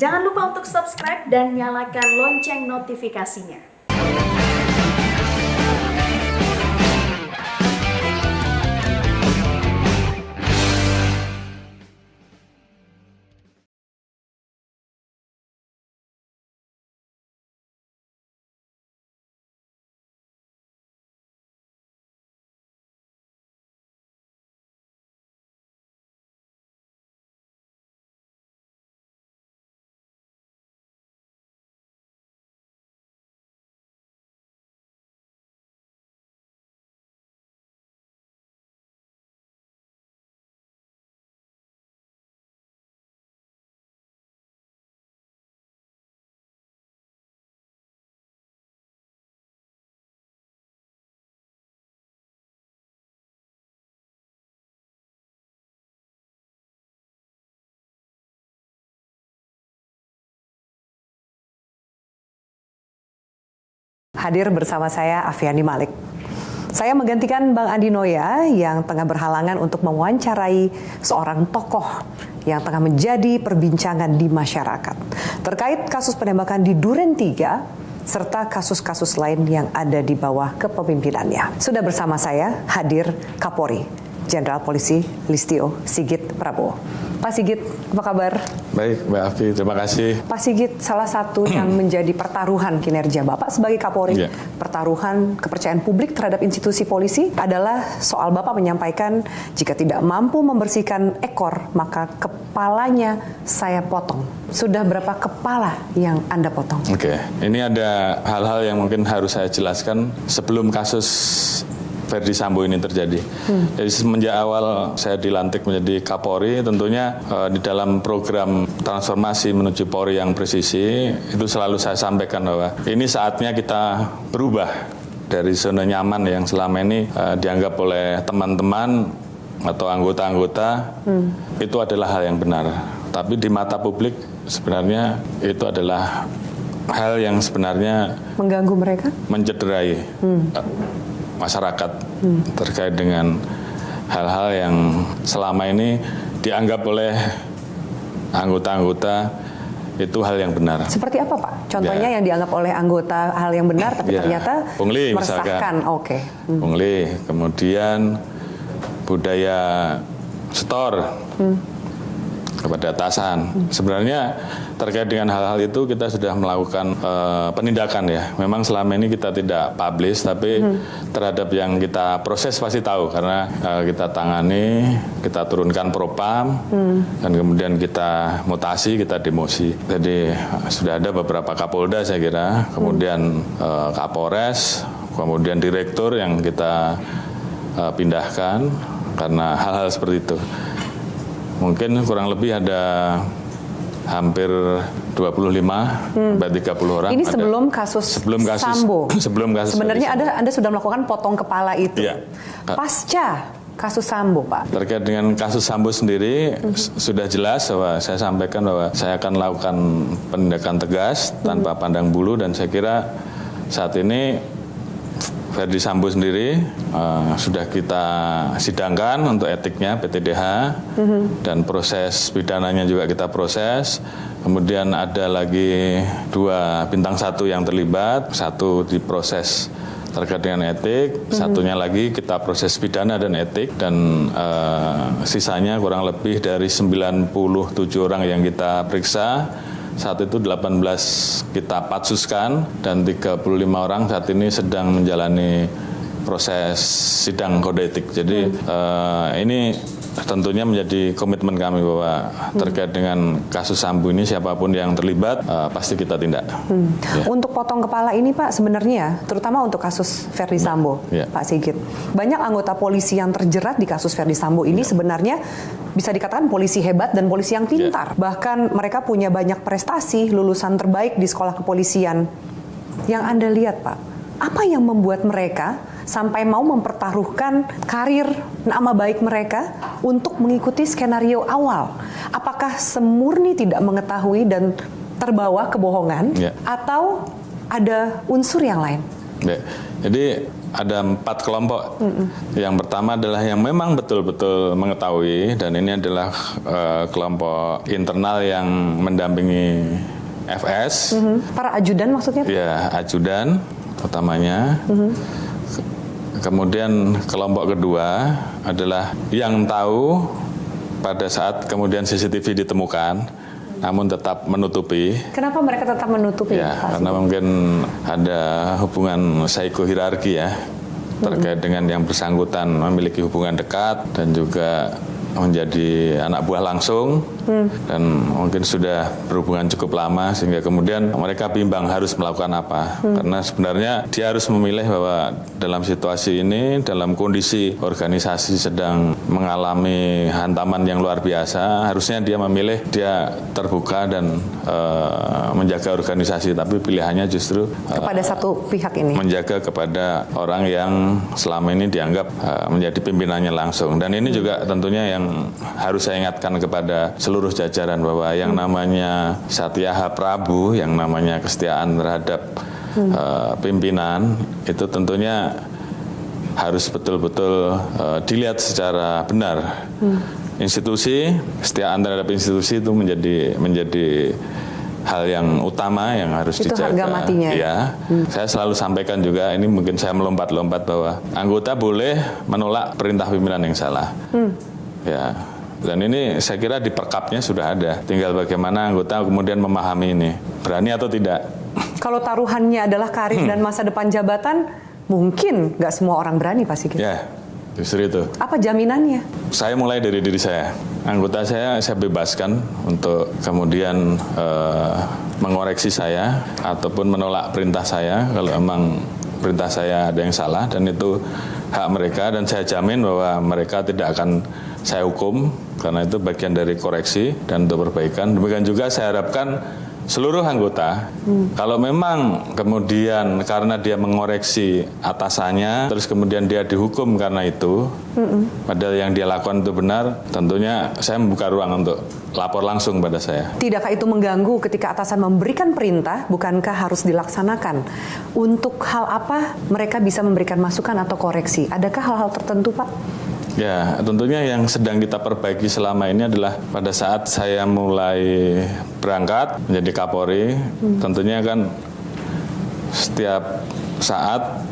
Jangan lupa untuk subscribe dan nyalakan lonceng notifikasinya. Hadir bersama saya Afiani Malik. Saya menggantikan Bang Andi Noya yang tengah berhalangan untuk mewawancarai seorang tokoh yang tengah menjadi perbincangan di masyarakat terkait kasus penembakan di Duren 3 serta kasus-kasus lain yang ada di bawah kepemimpinannya. Sudah bersama saya hadir Kapolri Jenderal Polisi Listio Sigit Prabowo. Pak Sigit, apa kabar? Baik, Mbak Afi, terima kasih. Pak Sigit, salah satu yang menjadi pertaruhan kinerja Bapak sebagai Kapolri, pertaruhan kepercayaan publik terhadap institusi polisi adalah soal Bapak menyampaikan jika tidak mampu membersihkan ekor, maka kepalanya saya potong. Sudah berapa kepala yang Anda potong? Oke, ini ada hal-hal yang mungkin harus saya jelaskan sebelum kasus Ferdi Sambo ini terjadi. Jadi semenjak awal saya dilantik menjadi Kapolri, tentunya di dalam program transformasi menuju Polri yang presisi, itu selalu saya sampaikan bahwa ini saatnya kita berubah dari zona nyaman yang selama ini dianggap oleh teman-teman atau anggota-anggota itu adalah hal yang benar. Tapi di mata publik sebenarnya itu adalah hal yang sebenarnya mengganggu mereka, mencederai masyarakat terkait dengan hal-hal yang selama ini dianggap oleh anggota-anggota itu hal yang benar. Seperti apa Pak? Contohnya yang dianggap oleh anggota hal yang benar tapi ternyata pungli, meresahkan. Oke. Pungli, kemudian budaya setor kepada atasan. Sebenarnya terkait dengan hal-hal itu kita sudah melakukan penindakan ya. Memang selama ini kita tidak publish, tapi terhadap yang kita proses pasti tahu karena kita tangani, kita turunkan propam, dan kemudian kita mutasi, kita demosi. Jadi sudah ada beberapa Kapolda saya kira, kemudian Kapolres, kemudian Direktur yang kita pindahkan karena hal-hal seperti itu. Mungkin kurang lebih ada hampir 25 sampai 30 orang. Ini sebelum kasus Sambo. Sebelum kasus. Sebenarnya Anda sudah melakukan potong kepala itu. Iya. Pasca kasus Sambo, Pak. Terkait dengan kasus Sambo sendiri sudah jelas bahwa saya sampaikan bahwa saya akan melakukan penindakan tegas tanpa pandang bulu, dan saya kira saat ini Ferdi Sambo sendiri sudah kita sidangkan untuk etiknya PTDH, dan proses pidananya juga kita proses. Kemudian ada lagi 2 bintang 1 yang terlibat, 1 diproses terkait dengan etik, satunya lagi kita proses pidana dan etik, dan sisanya kurang lebih dari 97 orang yang kita periksa. Saat itu 18 kita patsuskan dan 35 orang saat ini sedang menjalani proses sidang kode etik. Jadi ini tentunya menjadi komitmen kami bahwa terkait dengan kasus Sambo ini siapapun yang terlibat pasti kita tindak. Ya. Untuk potong kepala ini Pak, sebenarnya terutama untuk kasus Ferdi Sambo, Pak Sigit, banyak anggota polisi yang terjerat di kasus Ferdi Sambo ini sebenarnya bisa dikatakan polisi hebat dan polisi yang pintar. Bahkan mereka punya banyak prestasi, lulusan terbaik di sekolah kepolisian. Yang Anda lihat Pak, apa yang membuat mereka sampai mau mempertaruhkan karir, nama baik mereka untuk mengikuti skenario awal? Apakah semurni tidak mengetahui dan terbawa kebohongan, atau ada unsur yang lain? Jadi ada 4 kelompok. Yang pertama adalah yang memang betul-betul mengetahui, dan ini adalah kelompok internal yang mendampingi FS. Para ajudan maksudnya? Ya, ajudan utamanya. Kemudian kelompok kedua adalah yang tahu pada saat kemudian CCTV ditemukan, namun tetap menutupi. Kenapa mereka tetap menutupi? Ya, karena mungkin ada hubungan psikohierarki ya, terkait dengan yang bersangkutan memiliki hubungan dekat dan juga menjadi anak buah langsung, dan mungkin sudah berhubungan cukup lama sehingga kemudian mereka bimbang harus melakukan apa. Karena sebenarnya dia harus memilih bahwa dalam situasi ini, dalam kondisi organisasi sedang mengalami hantaman yang luar biasa, harusnya dia memilih dia terbuka dan menjaga organisasi, tapi pilihannya justru kepada satu pihak ini, menjaga kepada orang yang selama ini dianggap menjadi pimpinannya langsung. Dan ini juga tentunya yang harus saya ingatkan kepada seluruh jajaran bahwa yang namanya Satyaha Prabu, yang namanya kesetiaan terhadap pimpinan, itu tentunya harus betul-betul dilihat secara benar. Institusi, kesetiaan terhadap institusi itu menjadi hal yang utama yang harus itu dijaga. Harga matinya. Ya, saya selalu sampaikan juga, ini mungkin saya melompat-lompat, bahwa anggota boleh menolak perintah pimpinan yang salah. Ya, dan ini saya kira di perkapnya sudah ada. Tinggal bagaimana anggota kemudian memahami ini, berani atau tidak. Kalau taruhannya adalah karir dan masa depan jabatan, mungkin nggak semua orang berani, Pak Sigit. Ya, justru itu. Apa jaminannya? Saya mulai dari diri saya. Anggota saya bebaskan untuk kemudian mengoreksi saya ataupun menolak perintah saya kalau memang perintah saya ada yang salah, dan itu hak mereka, dan saya jamin bahwa mereka tidak akan saya hukum karena itu bagian dari koreksi dan untuk perbaikan. Demikian juga saya harapkan seluruh anggota, kalau memang kemudian karena dia mengoreksi atasannya, terus kemudian dia dihukum karena itu, padahal yang dia lakukan itu benar, tentunya saya membuka ruang untuk lapor langsung pada saya. Tidakkah itu mengganggu ketika atasan memberikan perintah, bukankah harus dilaksanakan? Untuk hal apa mereka bisa memberikan masukan atau koreksi? Adakah hal-hal tertentu, Pak? Ya, tentunya yang sedang kita perbaiki selama ini adalah pada saat saya mulai berangkat menjadi Kapolri, tentunya kan setiap saat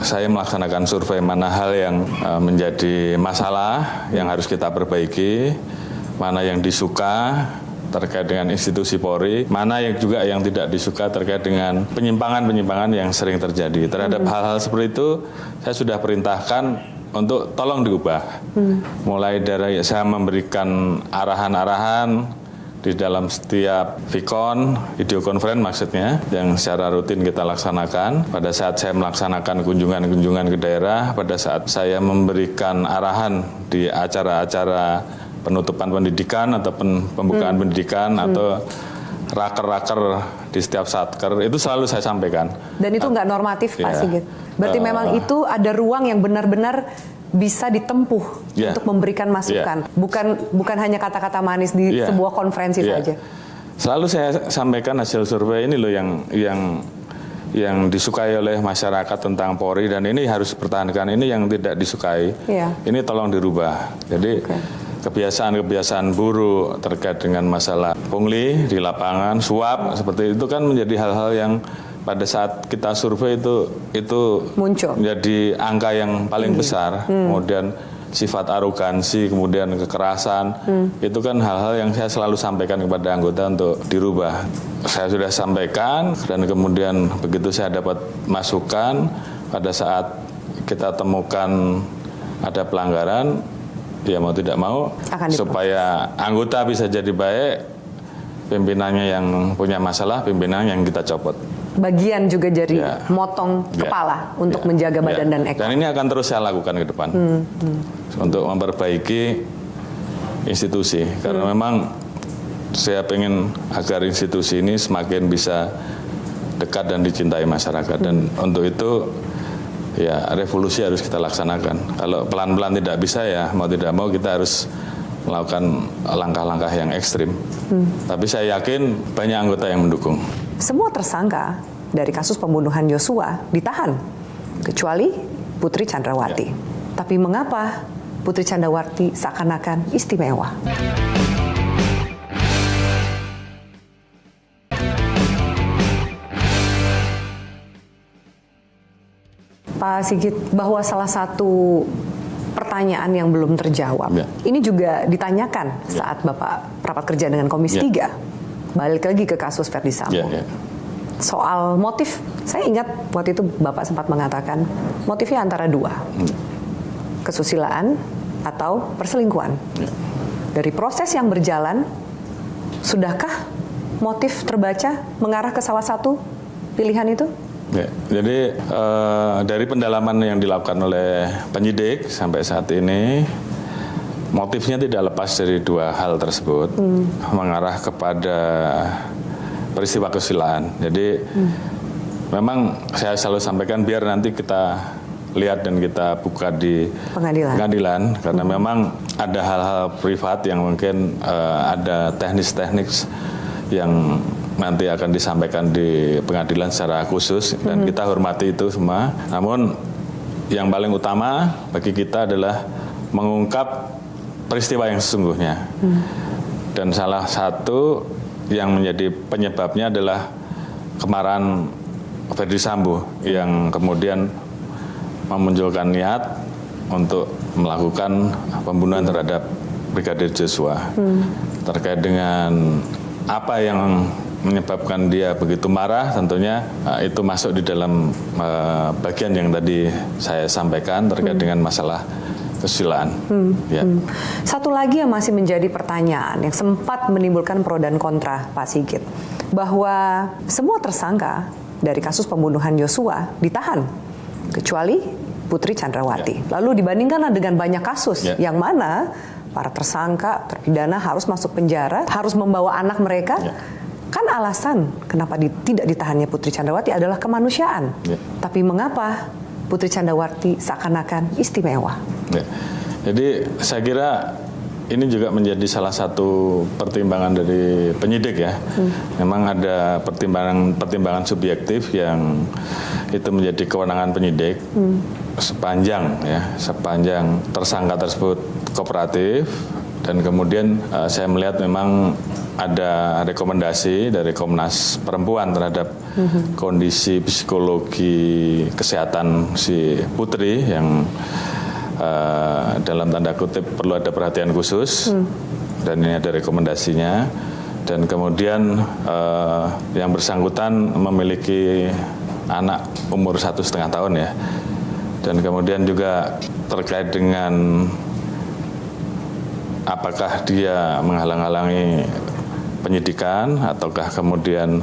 saya melaksanakan survei mana hal yang menjadi masalah yang harus kita perbaiki, mana yang disuka terkait dengan institusi Polri, mana yang juga yang tidak disuka terkait dengan penyimpangan-penyimpangan yang sering terjadi. Terhadap hal-hal seperti itu, saya sudah perintahkan untuk tolong diubah. Mulai dari saya memberikan arahan-arahan di dalam setiap Vikon, video conference maksudnya, yang secara rutin kita laksanakan. Pada saat saya melaksanakan kunjungan-kunjungan ke daerah, pada saat saya memberikan arahan di acara-acara penutupan pendidikan ataupun pembukaan pendidikan atau raker-raker di setiap satker, itu selalu saya sampaikan. Dan itu nggak normatif, Pak Sigit. Berarti memang itu ada ruang yang benar-benar bisa ditempuh untuk memberikan masukan. Bukan hanya kata-kata manis di sebuah konferensi saja. Selalu saya sampaikan hasil survei ini loh yang disukai oleh masyarakat tentang Polri, dan ini harus dipertahankan. Ini yang tidak disukai. Ini tolong dirubah. Jadi kebiasaan-kebiasaan buruk terkait dengan masalah pungli di lapangan, suap, seperti itu kan menjadi hal-hal yang pada saat kita survei itu muncul menjadi angka yang paling besar. Kemudian sifat arogansi, kemudian kekerasan, itu kan hal-hal yang saya selalu sampaikan kepada anggota untuk dirubah. Saya sudah sampaikan, dan kemudian begitu saya dapat masukan, pada saat kita temukan ada pelanggaran, ya mau tidak mau, supaya anggota bisa jadi baik, pimpinannya yang punya masalah, pimpinan yang kita copot. Bagian juga jadi motong kepala untuk menjaga badan dan ekor. Dan ini akan terus saya lakukan ke depan untuk memperbaiki institusi, karena memang saya pengen agar institusi ini semakin bisa dekat dan dicintai masyarakat, dan untuk itu ya revolusi harus kita laksanakan. Kalau pelan-pelan tidak bisa, ya mau tidak mau kita harus melakukan langkah-langkah yang ekstrim. Tapi saya yakin banyak anggota yang mendukung. Semua tersangka dari kasus pembunuhan Yosua ditahan kecuali Putri Chandrawati. Tapi mengapa Putri Chandrawati seakan-akan istimewa? Pak Sigit, bahwa salah satu pertanyaan yang belum terjawab, ini juga ditanyakan saat Bapak rapat kerja dengan Komisi 3. Balik lagi ke kasus Verdi Sambo. Soal motif, saya ingat waktu itu Bapak sempat mengatakan motifnya antara dua, kesusilaan atau perselingkuhan. Dari proses yang berjalan, sudahkah motif terbaca mengarah ke salah satu pilihan itu? Ya, jadi dari pendalaman yang dilakukan oleh penyidik sampai saat ini, motifnya tidak lepas dari dua hal tersebut, mengarah kepada peristiwa kesusilaan. Jadi memang saya selalu sampaikan biar nanti kita lihat dan kita buka di pengadilan karena memang ada hal-hal privat yang mungkin ada teknis-teknik yang nanti akan disampaikan di pengadilan secara khusus dan kita hormati itu semua. Namun yang paling utama bagi kita adalah mengungkap peristiwa yang sesungguhnya. Dan salah satu yang menjadi penyebabnya adalah kemarahan Verdi Sambo yang kemudian memunculkan niat untuk melakukan pembunuhan terhadap Brigadir Joshua. Terkait dengan apa yang menyebabkan dia begitu marah, tentunya itu masuk di dalam bagian yang tadi saya sampaikan terkait dengan masalah kesusilaan. Satu lagi yang masih menjadi pertanyaan yang sempat menimbulkan pro dan kontra, Pak Sigit, bahwa semua tersangka dari kasus pembunuhan Joshua ditahan, kecuali Putri Chandrawati. Lalu dibandingkan dengan banyak kasus yang mana para tersangka, terpidana harus masuk penjara, harus membawa anak mereka. Kan alasan kenapa tidak ditahannya Putri Chandrawati adalah kemanusiaan. Tapi mengapa Putri Chandrawati seakan-akan istimewa? Jadi saya kira ini juga menjadi salah satu pertimbangan dari penyidik ya. Memang ada pertimbangan subjektif yang itu menjadi kewenangan penyidik sepanjang tersangka tersebut kooperatif dan kemudian saya melihat memang ada rekomendasi dari Komnas Perempuan terhadap kondisi psikologi kesehatan si Putri yang dalam tanda kutip perlu ada perhatian khusus dan ini ada rekomendasinya dan kemudian yang bersangkutan memiliki anak umur 1,5 tahun ya dan kemudian juga terkait dengan apakah dia menghalang-halangi penyidikan ataukah kemudian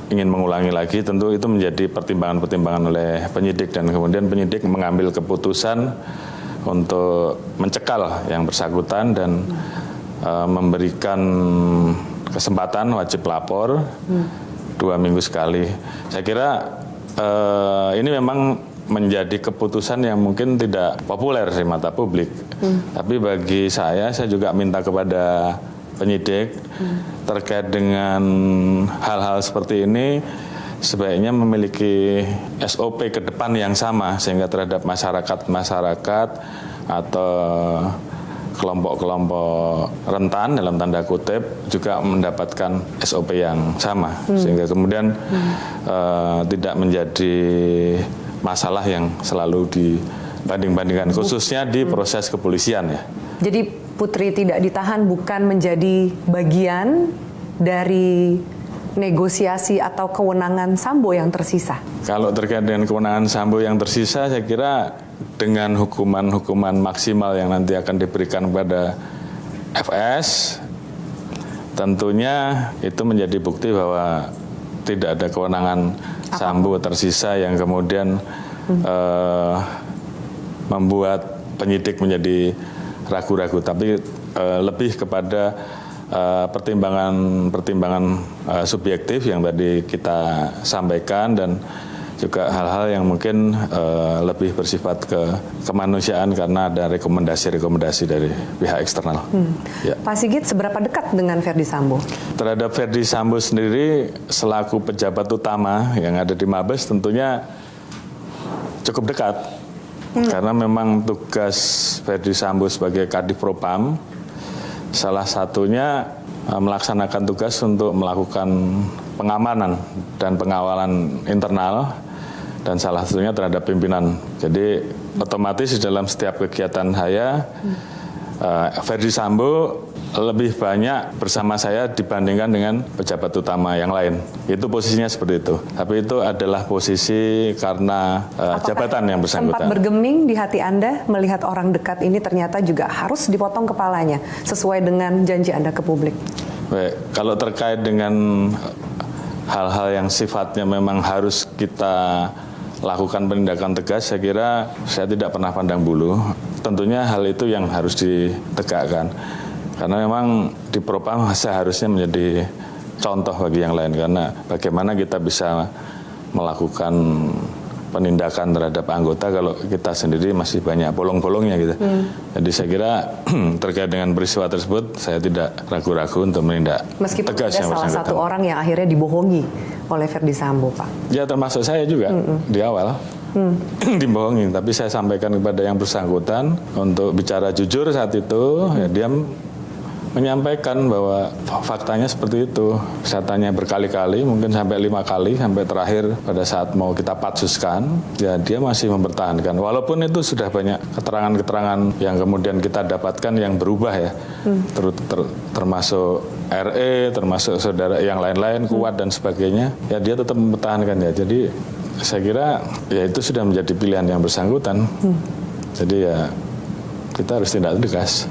ingin mengulangi lagi, tentu itu menjadi pertimbangan-pertimbangan oleh penyidik dan kemudian penyidik mengambil keputusan untuk mencekal yang bersangkutan dan memberikan kesempatan wajib lapor 2 minggu sekali. Saya kira ini memang menjadi keputusan yang mungkin tidak populer di mata publik. Tapi bagi saya juga minta kepada penyidik terkait dengan hal-hal seperti ini sebaiknya memiliki SOP ke depan yang sama sehingga terhadap masyarakat atau kelompok-kelompok rentan dalam tanda kutip juga mendapatkan SOP yang sama sehingga kemudian tidak menjadi masalah yang selalu dibanding-bandingkan khususnya di proses kepolisian ya. Jadi Putri tidak ditahan bukan menjadi bagian dari negosiasi atau kewenangan Sambo yang tersisa? Kalau terkait dengan kewenangan Sambo yang tersisa, saya kira dengan hukuman maksimal yang nanti akan diberikan kepada FS, tentunya itu menjadi bukti bahwa tidak ada kewenangan Sambo tersisa yang kemudian membuat penyidik menjadi ragu-ragu, tapi lebih kepada pertimbangan subjektif yang tadi kita sampaikan dan juga hal-hal yang mungkin lebih bersifat kemanusiaan karena ada rekomendasi-rekomendasi dari pihak eksternal. Ya. Pak Sigit, seberapa dekat dengan Verdi Sambo? Terhadap Verdi Sambo sendiri selaku pejabat utama yang ada di Mabes tentunya cukup dekat. Karena memang tugas Verdi Sambo sebagai Kadif Propam salah satunya melaksanakan tugas untuk melakukan pengamanan dan pengawalan internal dan salah satunya terhadap pimpinan. Jadi otomatis di dalam setiap kegiatan saya Verdi Sambo lebih banyak bersama saya dibandingkan dengan pejabat utama yang lain. Itu posisinya seperti itu. Tapi itu adalah posisi karena jabatan yang bersangkutan. Sempat bergeming di hati Anda melihat orang dekat ini ternyata juga harus dipotong kepalanya sesuai dengan janji Anda ke publik? Baik, kalau terkait dengan hal-hal yang sifatnya memang harus kita lakukan penindakan tegas, saya kira saya tidak pernah pandang bulu. Tentunya hal itu yang harus ditegakkan. Karena memang di Propam seharusnya menjadi contoh bagi yang lain. Karena bagaimana kita bisa melakukan penindakan terhadap anggota kalau kita sendiri masih banyak bolong-bolongnya gitu. Jadi saya kira terkait dengan peristiwa tersebut saya tidak ragu-ragu untuk menindak meskipun tegas ada yang salah bersangkutan. satu orang yang akhirnya dibohongi oleh Verdi Sambo, Pak. Ya termasuk saya juga di awal. Dibohongin, tapi saya sampaikan kepada yang bersangkutan untuk bicara jujur saat itu, ya dia menyampaikan bahwa faktanya seperti itu. Saya tanya berkali-kali, mungkin sampai 5 kali, sampai terakhir pada saat mau kita patsuskan, ya dia masih mempertahankan. Walaupun itu sudah banyak keterangan-keterangan yang kemudian kita dapatkan yang berubah ya, termasuk RE, termasuk saudara yang lain-lain, Kuat dan sebagainya, ya dia tetap mempertahankan ya. Jadi saya kira ya itu sudah menjadi pilihan yang bersangkutan. Jadi ya kita harus tindak tegas.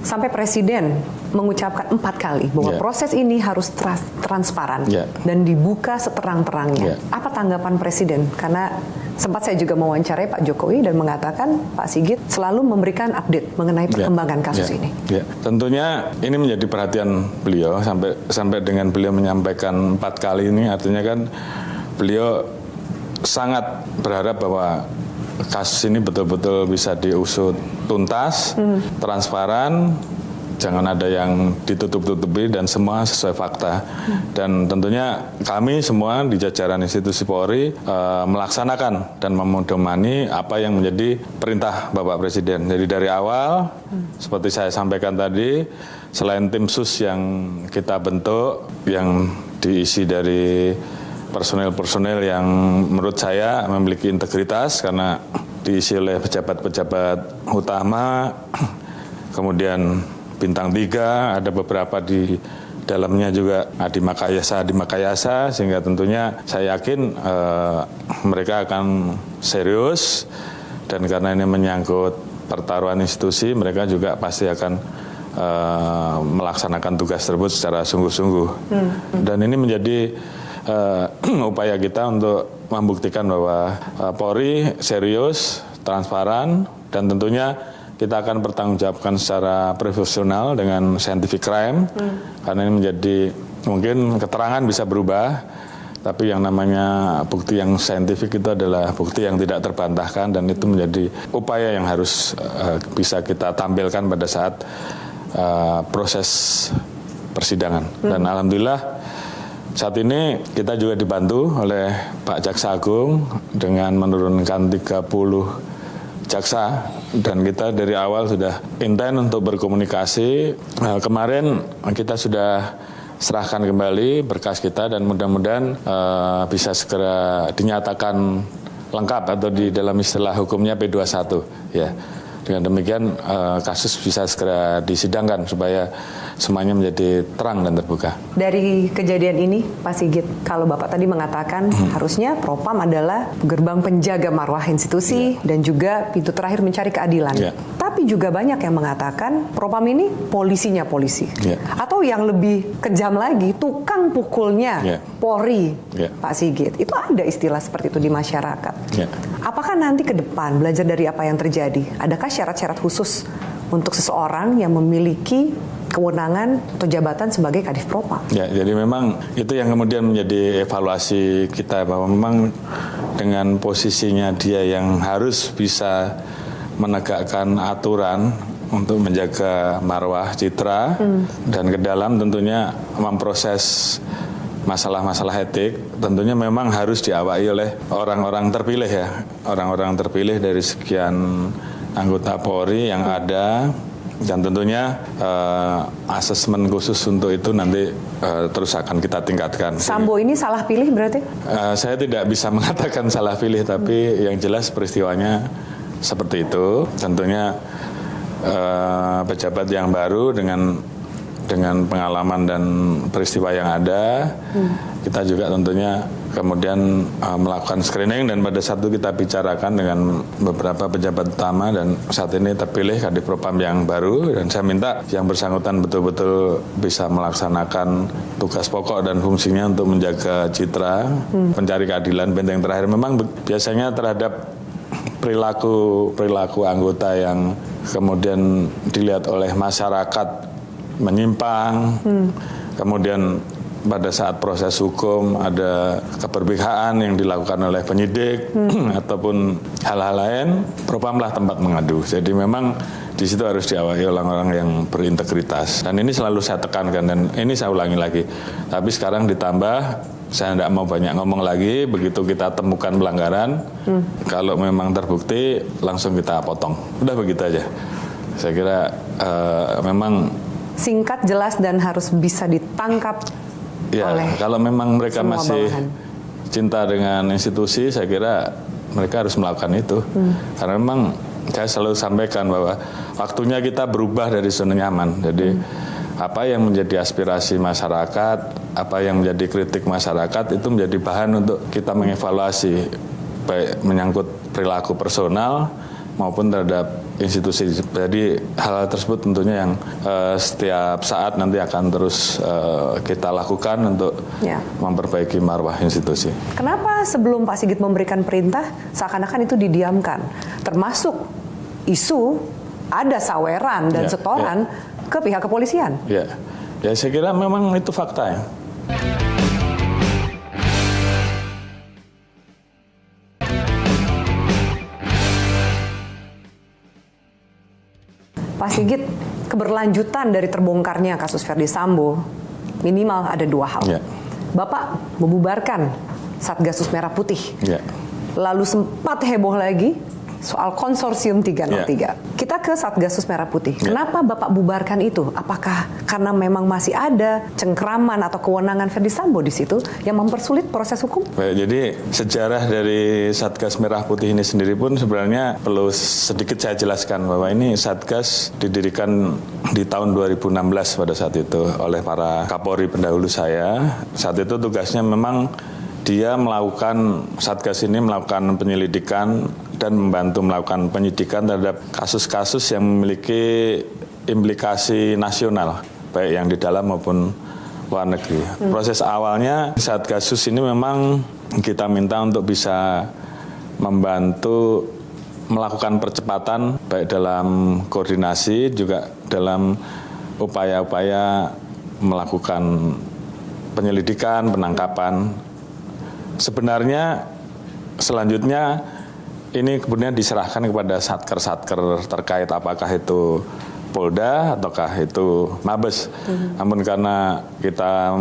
Sampai Presiden mengucapkan 4 kali bahwa proses ini harus transparan dan dibuka seterang-terangnya. Apa tanggapan Presiden? Karena sempat saya juga mewawancarai Pak Jokowi dan mengatakan Pak Sigit selalu memberikan update mengenai perkembangan kasus ini. Tentunya ini menjadi perhatian beliau sampai dengan beliau menyampaikan 4 kali ini, artinya kan beliau sangat berharap bahwa kasus ini betul-betul bisa diusut tuntas, transparan, jangan ada yang ditutup-tutupi dan semua sesuai fakta. Dan tentunya kami semua di jajaran institusi Polri melaksanakan dan memedomani apa yang menjadi perintah Bapak Presiden. Jadi dari awal, seperti saya sampaikan tadi, selain tim sus yang kita bentuk, yang diisi dari personel-personel yang menurut saya memiliki integritas karena diisi oleh pejabat-pejabat utama, kemudian bintang 3, ada beberapa di dalamnya juga di Makayasa, sehingga tentunya saya yakin mereka akan serius, dan karena ini menyangkut pertaruhan institusi, mereka juga pasti akan melaksanakan tugas tersebut secara sungguh-sungguh. Dan ini menjadi upaya kita untuk membuktikan bahwa Polri serius, transparan, dan tentunya kita akan bertanggungjawabkan secara profesional dengan scientific crime, karena ini menjadi, mungkin keterangan bisa berubah, tapi yang namanya bukti yang saintifik itu adalah bukti yang tidak terbantahkan, dan itu menjadi upaya yang harus bisa kita tampilkan pada saat proses persidangan. Dan alhamdulillah saat ini kita juga dibantu oleh Pak Jaksa Agung dengan menurunkan 30 jaksa, dan kita dari awal sudah intent untuk berkomunikasi. Kemarin kita sudah serahkan kembali berkas kita dan mudah-mudahan bisa segera dinyatakan lengkap atau di dalam istilah hukumnya P21 ya. Dengan demikian kasus bisa segera disidangkan supaya semuanya menjadi terang dan terbuka. Dari kejadian ini, Pak Sigit, kalau Bapak tadi mengatakan harusnya Propam adalah gerbang penjaga marwah institusi dan juga pintu terakhir mencari keadilan. Tapi juga banyak yang mengatakan Propam ini polisinya polisi. Atau yang lebih kejam lagi, tukang pukulnya Polri, Pak Sigit. Itu ada istilah seperti itu di masyarakat. Apakah nanti ke depan belajar dari apa yang terjadi? Adakah syarat-syarat khusus untuk seseorang yang memiliki kewenangan atau jabatan sebagai Kadif Propam? Ya, jadi memang itu yang kemudian menjadi evaluasi kita, bahwa memang dengan posisinya dia yang harus bisa menegakkan aturan untuk menjaga marwah citra dan ke dalam tentunya memproses masalah-masalah etik tentunya memang harus diawaki oleh orang-orang terpilih ya, orang-orang terpilih dari sekian anggota Polri yang ada, dan tentunya asesmen khusus untuk itu nanti terus akan kita tingkatkan. Sambo ini salah pilih berarti? Saya tidak bisa mengatakan salah pilih, tapi yang jelas peristiwanya seperti itu. Tentunya pejabat yang baru dengan pengalaman dan peristiwa yang ada, kita juga tentunya kemudian melakukan screening, dan pada saat itu kita bicarakan dengan beberapa pejabat utama, dan saat ini terpilih Kadif Propam yang baru, dan saya minta yang bersangkutan betul-betul bisa melaksanakan tugas pokok dan fungsinya untuk menjaga citra, pencari keadilan, benteng terakhir. Memang biasanya terhadap perilaku anggota yang kemudian dilihat oleh masyarakat menyimpang, kemudian pada saat proses hukum ada keberpihakan yang dilakukan oleh penyidik ataupun hal-hal lain, Propamlah tempat mengadu. Jadi memang di situ harus diawasi orang-orang yang berintegritas. Dan ini selalu saya tekankan, dan ini saya ulangi lagi. Tapi sekarang ditambah, saya tidak mau banyak ngomong lagi. Begitu kita temukan pelanggaran, kalau memang terbukti langsung kita potong. Udah begitu aja. Saya kira memang singkat, jelas, dan harus bisa ditangkap ya, oleh kalau memang mereka masih bawahan. Cinta dengan institusi, saya kira mereka harus melakukan itu. Karena memang saya selalu sampaikan bahwa waktunya kita berubah dari zona nyaman. Jadi apa yang menjadi aspirasi masyarakat, apa yang menjadi kritik masyarakat, itu menjadi bahan untuk kita mengevaluasi, baik menyangkut perilaku personal maupun terhadap institusi. Jadi hal tersebut tentunya yang setiap saat nanti akan terus kita lakukan untuk memperbaiki marwah institusi. Kenapa sebelum Pak Sigit memberikan perintah seakan-akan itu didiamkan? Termasuk isu ada saweran dan setoran ke pihak kepolisian. Ya, saya kira memang itu fakta ya. Pak Sigit, keberlanjutan dari terbongkarnya kasus Ferdi Sambo minimal ada dua hal. Ya. Bapak membubarkan Satgasus Merah Putih. Ya. Lalu sempat heboh lagi soal konsorsium 303. Ya. Kita ke Satgasus Merah Putih. Kenapa Bapak bubarkan itu? Apakah karena memang masih ada cengkraman atau kewenangan Ferdi Sambo di situ yang mempersulit proses hukum? Baik, jadi sejarah dari Satgas Merah Putih ini sendiri pun sebenarnya perlu sedikit saya jelaskan bahwa ini Satgas didirikan di tahun 2016 pada saat itu oleh para Kapolri pendahulu saya. Saat itu tugasnya memang dia melakukan, Satgas ini melakukan penyelidikan dan membantu melakukan penyidikan terhadap kasus-kasus yang memiliki implikasi nasional, baik yang di dalam maupun luar negeri. Proses awalnya Satgasus ini memang kita minta untuk bisa membantu melakukan percepatan, baik dalam koordinasi juga dalam upaya-upaya melakukan penyelidikan, penangkapan. Sebenarnya selanjutnya ini kemudian diserahkan kepada satker-satker terkait, apakah itu Polda ataukah itu Mabes. Namun karena kita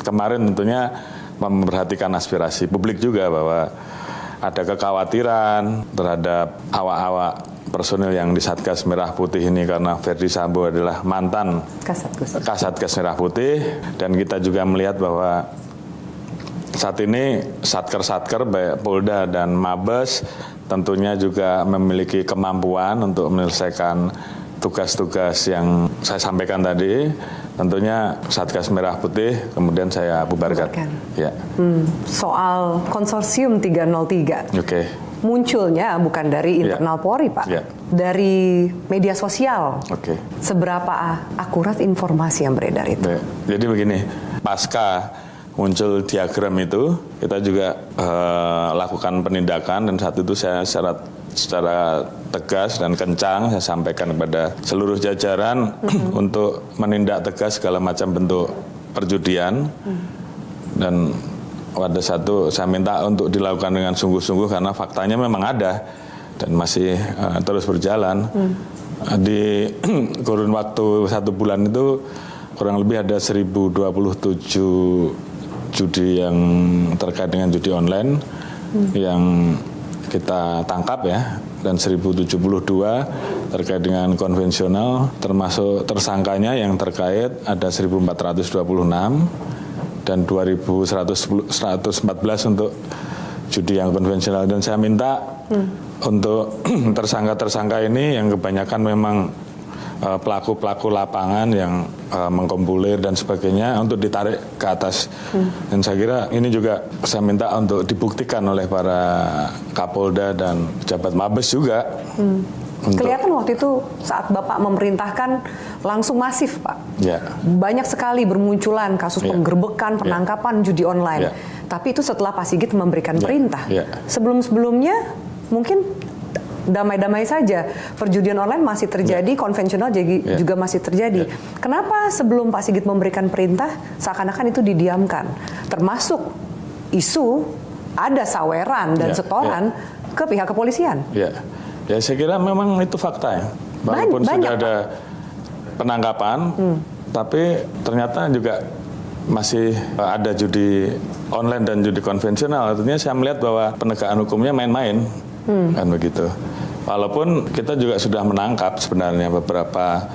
kemarin tentunya memperhatikan aspirasi publik juga bahwa ada kekhawatiran terhadap awak-awak personil yang di Satgas Merah Putih ini karena Ferdi Sambo adalah mantan Kasatgas Merah Putih, dan kita juga melihat bahwa saat ini satker-satker baik Polda dan Mabes tentunya juga memiliki kemampuan untuk menyelesaikan tugas-tugas yang saya sampaikan tadi. Tentunya Satgas Merah Putih kemudian saya bubarkan. Ya. Soal konsorsium 303. Oke. Munculnya bukan dari internal Polri, Pak. Dari media sosial. Seberapa akurat informasi yang beredar itu? Jadi begini, pasca muncul diagram itu, kita juga lakukan penindakan, dan saat itu saya secara tegas dan kencang saya sampaikan kepada seluruh jajaran untuk menindak tegas segala macam bentuk perjudian. Dan pada satu saya minta untuk dilakukan dengan sungguh-sungguh karena faktanya memang ada dan masih terus berjalan. Di kurun waktu 1 bulan itu kurang lebih ada 1027 judi yang terkait dengan judi online yang kita tangkap ya, dan 1072 terkait dengan konvensional, termasuk tersangkanya yang terkait ada 1426 dan 2114 untuk judi yang konvensional. Dan saya minta untuk tersangka-tersangka ini yang kebanyakan memang pelaku-pelaku lapangan yang mengkompulir dan sebagainya untuk ditarik ke atas. Dan saya kira ini juga saya minta untuk dibuktikan oleh para Kapolda dan pejabat Mabes juga. Kelihatan waktu itu saat Bapak memerintahkan langsung masif, Pak. Ya. Banyak sekali bermunculan kasus penggerbekan, penangkapan judi online. Ya. Tapi itu setelah Pak Sigit memberikan perintah. Ya. Sebelum-sebelumnya mungkin damai-damai saja. Perjudian online masih terjadi, konvensional juga masih terjadi. Kenapa sebelum Pak Sigit memberikan perintah, seakan-akan itu didiamkan? Termasuk isu ada saweran dan setoran ke pihak kepolisian. Ya, saya kira memang itu fakta ya. Walaupun sudah ada penangkapan, tapi ternyata juga masih ada judi online dan judi konvensional. Artinya saya melihat bahwa penegakan hukumnya main-main, kan begitu. Walaupun kita juga sudah menangkap sebenarnya beberapa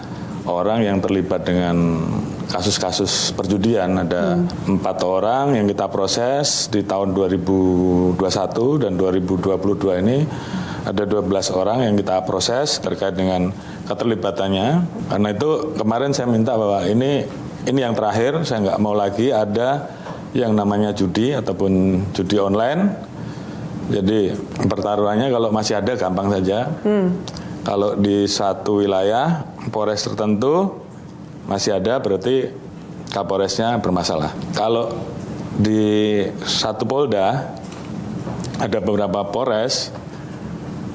orang yang terlibat dengan kasus-kasus perjudian. Ada 4 orang yang kita proses di tahun 2021 dan 2022 ini. Ada 12 orang yang kita proses terkait dengan keterlibatannya. Karena itu kemarin saya minta bahwa ini yang terakhir, saya nggak mau lagi ada yang namanya judi ataupun judi online. Jadi pertaruhannya kalau masih ada gampang saja. Kalau di satu wilayah Polres tertentu masih ada, berarti Kapolresnya bermasalah. Kalau di satu Polda ada beberapa Polres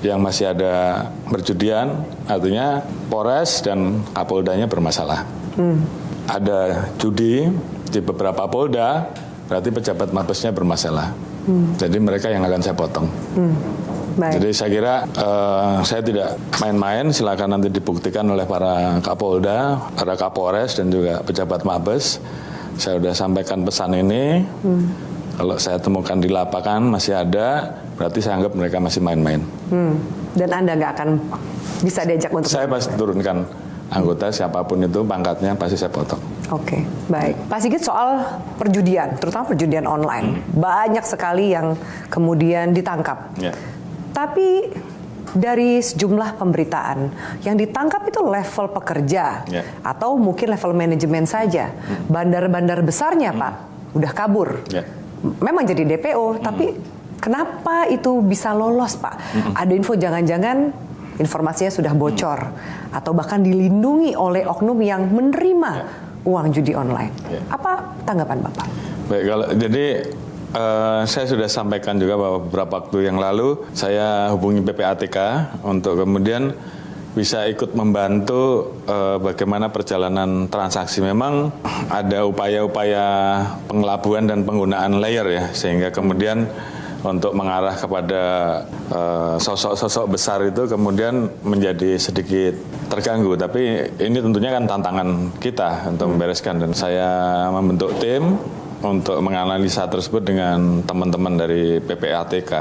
yang masih ada perjudian, artinya Polres dan Kapoldanya bermasalah. Ada judi di beberapa Polda, berarti pejabat Mabesnya bermasalah. Jadi mereka yang akan saya potong. Baik. Jadi saya kira saya tidak main-main, silakan nanti dibuktikan oleh para Kapolda, para Kapolres dan juga pejabat Mabes. Saya sudah sampaikan pesan ini. Kalau saya temukan di lapangan masih ada, berarti saya anggap mereka masih main-main. Dan Anda nggak akan bisa diajak untuk... Saya pasti turunkan anggota siapapun itu, pangkatnya pasti saya potong. Oke, baik. Pak Sigit, soal perjudian, terutama perjudian online, banyak sekali yang kemudian ditangkap. Tapi dari sejumlah pemberitaan, yang ditangkap itu level pekerja atau mungkin level manajemen saja. Bandar-bandar besarnya, Pak, udah kabur. Memang jadi DPO, tapi kenapa itu bisa lolos, Pak? Ada info jangan-jangan informasinya sudah bocor atau bahkan dilindungi oleh oknum yang menerima uang judi online. Apa tanggapan Bapak? Baik, jadi saya sudah sampaikan juga bahwa beberapa waktu yang lalu saya hubungi PPATK untuk kemudian bisa ikut membantu bagaimana perjalanan transaksi. Memang ada upaya-upaya pengelabuan dan penggunaan layer ya, sehingga kemudian untuk mengarah kepada sosok-sosok besar itu kemudian menjadi sedikit terganggu. Tapi ini tentunya kan tantangan kita untuk membereskan, dan saya membentuk tim untuk menganalisa tersebut dengan teman-teman dari PPATK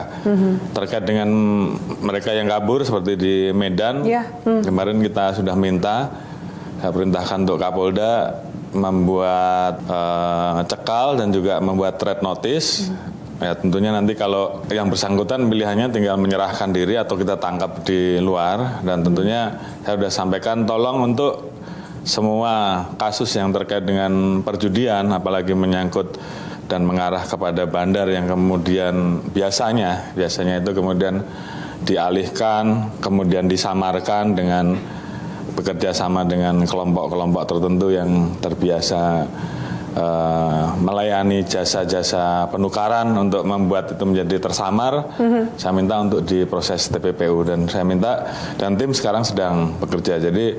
terkait dengan mereka yang kabur seperti di Medan. Kemarin kita sudah minta, saya perintahkan untuk Kapolda membuat cekal dan juga membuat threat notice. Ya, tentunya nanti kalau yang bersangkutan pilihannya tinggal menyerahkan diri atau kita tangkap di luar. Dan tentunya saya sudah sampaikan, tolong untuk semua kasus yang terkait dengan perjudian, apalagi menyangkut dan mengarah kepada bandar yang kemudian biasanya itu kemudian dialihkan, kemudian disamarkan dengan bekerja sama dengan kelompok-kelompok tertentu yang terbiasa melayani jasa-jasa penukaran untuk membuat itu menjadi tersamar. Saya minta untuk diproses TPPU, dan saya minta, dan tim sekarang sedang bekerja. Jadi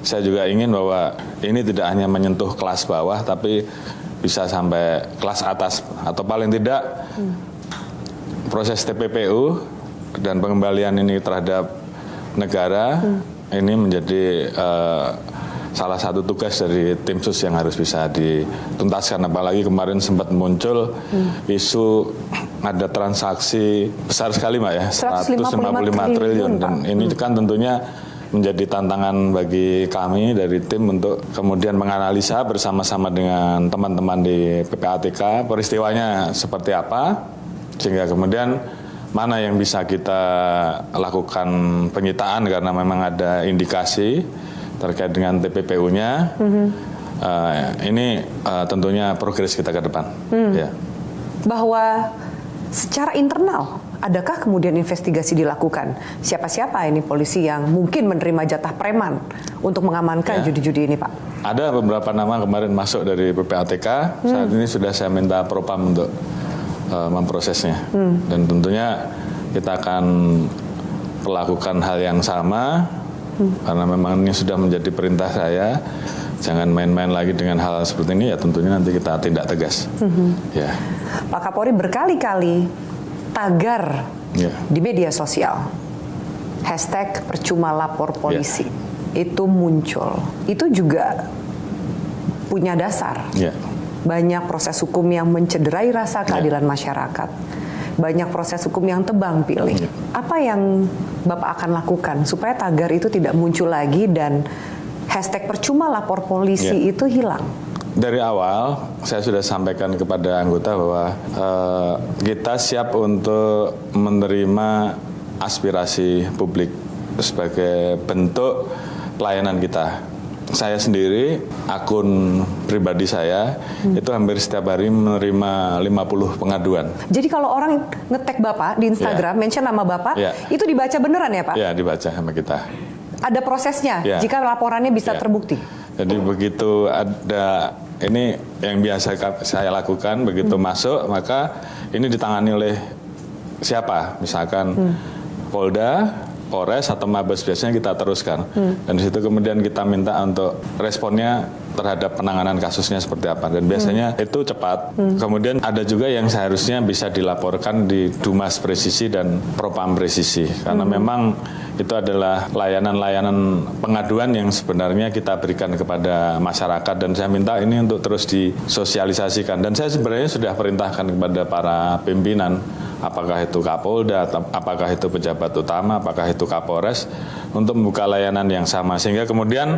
saya juga ingin bahwa ini tidak hanya menyentuh kelas bawah, tapi bisa sampai kelas atas, atau paling tidak proses TPPU dan pengembalian ini terhadap negara ini menjadi salah satu tugas dari tim sus yang harus bisa dituntaskan. Apalagi kemarin sempat muncul isu ada transaksi besar sekali Mbak ya, 155 triliun. Dan ini kan tentunya menjadi tantangan bagi kami dari tim untuk kemudian menganalisa bersama-sama dengan teman-teman di PPATK peristiwanya seperti apa, sehingga kemudian mana yang bisa kita lakukan penyitaan karena memang ada indikasi terkait dengan TPPU-nya. Ini tentunya progres kita ke depan. Ya. Bahwa secara internal, adakah kemudian investigasi dilakukan? Siapa-siapa ini polisi yang mungkin menerima jatah preman untuk mengamankan judi-judi ini, Pak? Ada beberapa nama kemarin masuk dari PPATK. Saat ini sudah saya minta Propam untuk memprosesnya. Dan tentunya kita akan melakukan hal yang sama. Karena memang ini sudah menjadi perintah saya, jangan main-main lagi dengan hal seperti ini, ya tentunya nanti kita tindak tegas. Ya. Pak Kapolri berkali-kali tagar di media sosial, #percuma lapor polisi, itu muncul. Itu juga punya dasar. Banyak proses hukum yang mencederai rasa keadilan masyarakat. Banyak proses hukum yang tebang pilih. Apa yang Bapak akan lakukan supaya tagar itu tidak muncul lagi dan #percuma lapor polisi itu hilang? Dari awal saya sudah sampaikan kepada anggota bahwa kita siap untuk menerima aspirasi publik sebagai bentuk pelayanan kita. Saya sendiri, akun pribadi saya, itu hampir setiap hari menerima 50 pengaduan. Jadi kalau orang nge-tag Bapak di Instagram, mention nama Bapak, itu dibaca beneran ya Pak? Ya, dibaca sama kita. Ada prosesnya, jika laporannya bisa terbukti? Jadi begitu ada, ini yang biasa saya lakukan, begitu masuk, maka ini ditangani oleh siapa? Misalkan Polda, Polres atau Mabes, biasanya kita teruskan. Dan di situ kemudian kita minta untuk responnya terhadap penanganan kasusnya seperti apa. Dan biasanya itu cepat. Kemudian ada juga yang seharusnya bisa dilaporkan di Dumas Presisi dan Propam Presisi. Karena memang itu adalah layanan-layanan pengaduan yang sebenarnya kita berikan kepada masyarakat. Dan saya minta ini untuk terus disosialisasikan. Dan saya sebenarnya sudah perintahkan kepada para pimpinan, apakah itu Kapolda, apakah itu pejabat utama, apakah itu Kapolres, untuk membuka layanan yang sama. Sehingga kemudian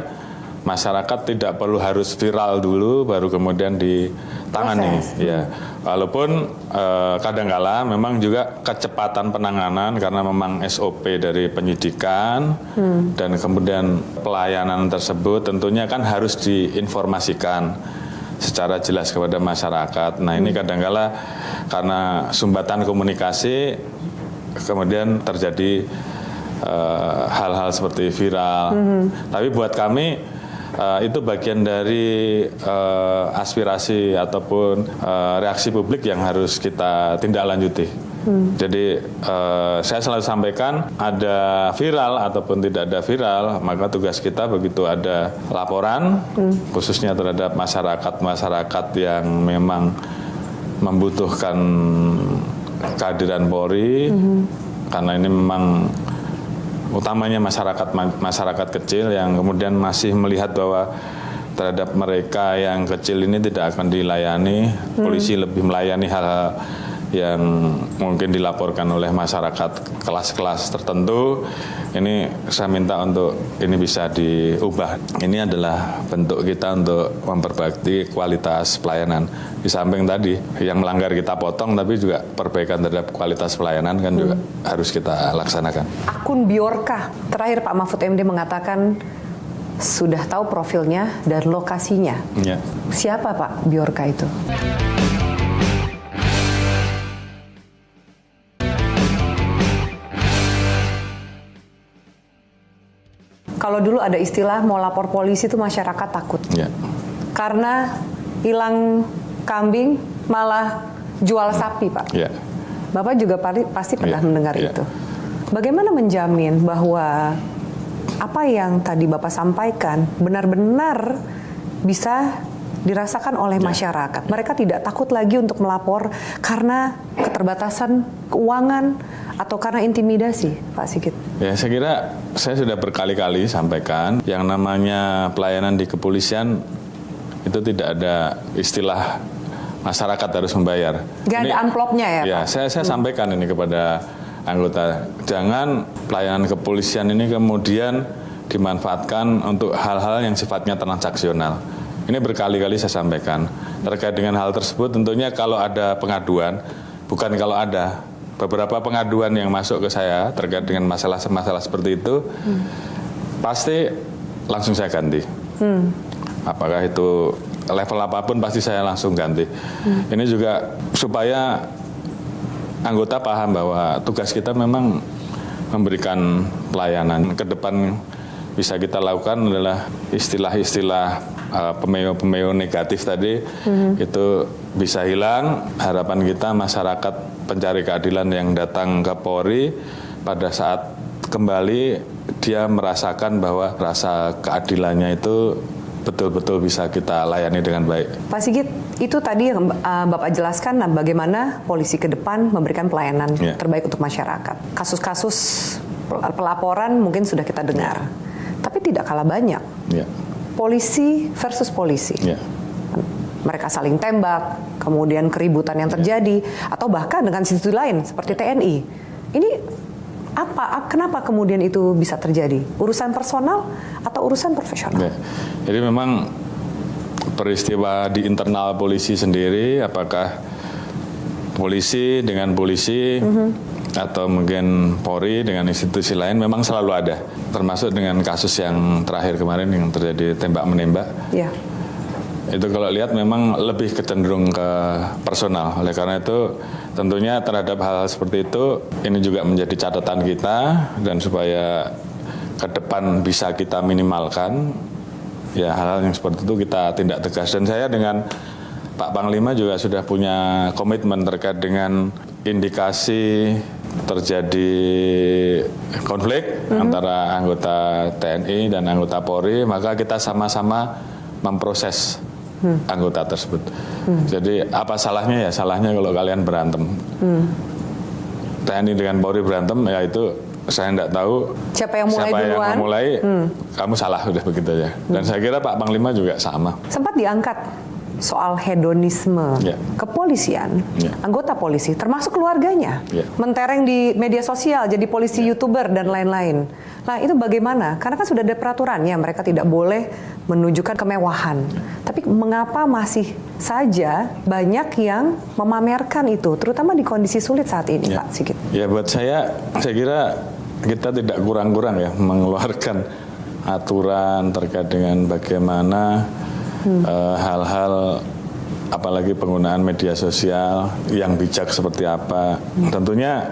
masyarakat tidak perlu harus viral dulu, baru kemudian ditangani. Ya, walaupun kadangkala memang juga kecepatan penanganan karena memang SOP dari penyidikan dan kemudian pelayanan tersebut tentunya kan harus diinformasikan secara jelas kepada masyarakat. Nah ini kadangkala karena sumbatan komunikasi kemudian terjadi hal-hal seperti viral. Tapi buat kami itu bagian dari aspirasi ataupun reaksi publik yang harus kita tindak lanjuti. Jadi saya selalu sampaikan, ada viral ataupun tidak ada viral, maka tugas kita begitu ada laporan, khususnya terhadap masyarakat yang memang membutuhkan kehadiran Polri, karena ini memang utamanya masyarakat kecil yang kemudian masih melihat bahwa terhadap mereka yang kecil ini tidak akan dilayani, polisi lebih melayani hal-hal yang mungkin dilaporkan oleh masyarakat kelas-kelas tertentu. Ini saya minta untuk ini bisa diubah. Ini adalah bentuk kita untuk memperbaiki kualitas pelayanan. Di samping tadi yang melanggar kita potong, tapi juga perbaikan terhadap kualitas pelayanan kan juga harus kita laksanakan. Akun Biorka, terakhir Pak Mahfud MD mengatakan sudah tahu profilnya dan lokasinya. Siapa Pak Biorka itu? Kalau dulu ada istilah mau lapor polisi itu masyarakat takut. Karena hilang kambing malah jual sapi, Pak. Bapak juga pasti pernah mendengar itu. Bagaimana menjamin bahwa apa yang tadi Bapak sampaikan benar-benar bisa dirasakan oleh masyarakat. Mereka tidak takut lagi untuk melapor karena keterbatasan keuangan atau karena intimidasi, Pak Sigit. Ya, saya kira saya sudah berkali-kali sampaikan yang namanya pelayanan di kepolisian itu tidak ada istilah masyarakat harus membayar. Gak ada amplopnya ya, Ya, Pak? saya sampaikan ini kepada anggota. Jangan pelayanan kepolisian ini kemudian dimanfaatkan untuk hal-hal yang sifatnya transaksional. Ini berkali-kali saya sampaikan. Terkait dengan hal tersebut tentunya kalau ada pengaduan, bukan kalau ada, beberapa pengaduan yang masuk ke saya terkait dengan masalah-masalah seperti itu, pasti langsung saya ganti. Apakah itu level apapun pasti saya langsung ganti. Ini juga supaya anggota paham bahwa tugas kita memang memberikan pelayanan. Ke depan bisa kita lakukan adalah istilah-istilah pemeo-pemeo negatif tadi itu bisa hilang. Harapan kita masyarakat pencari keadilan yang datang ke Polri pada saat kembali dia merasakan bahwa rasa keadilannya itu betul-betul bisa kita layani dengan baik. Pak Sigit, itu tadi yang Bapak jelaskan bagaimana polisi ke depan memberikan pelayanan terbaik untuk masyarakat. Kasus-kasus pelaporan mungkin sudah kita dengar, tapi tidak kalah banyak. Polisi versus polisi. Mereka saling tembak, kemudian keributan yang terjadi, atau bahkan dengan institusi lain seperti TNI. Ini kenapa kemudian itu bisa terjadi? Urusan personal atau urusan profesional? Jadi memang peristiwa di internal polisi sendiri, apakah polisi dengan polisi atau mungkin Polri dengan institusi lain memang selalu ada. Termasuk dengan kasus yang terakhir kemarin yang terjadi tembak-menembak. Itu kalau lihat memang lebih kecenderung ke personal. Oleh karena itu tentunya terhadap hal-hal seperti itu ini juga menjadi catatan kita, dan supaya ke depan bisa kita minimalkan ya hal-hal yang seperti itu kita tindak tegas. Dan saya dengan Pak Panglima juga sudah punya komitmen terkait dengan indikasi terjadi konflik antara anggota TNI dan anggota Polri, maka kita sama-sama memproses anggota tersebut. Jadi apa salahnya ya? Salahnya kalau kalian berantem. TNI dengan Polri berantem, ya itu saya tidak tahu siapa yang mulai, kamu salah, udah begitu ya. Dan saya kira Pak Panglima juga sama. Sempat diangkat soal hedonisme kepolisian, anggota polisi, termasuk keluarganya, mentereng di media sosial, jadi polisi YouTuber dan lain-lain. Nah itu bagaimana? Karena kan sudah ada peraturannya, mereka tidak boleh menunjukkan kemewahan. Tapi mengapa masih saja banyak yang memamerkan itu, terutama di kondisi sulit saat ini, Pak Sigit? Ya buat saya kira kita tidak kurang-kurang ya mengeluarkan aturan terkait dengan bagaimana hal-hal, apalagi penggunaan media sosial yang bijak seperti apa. Tentunya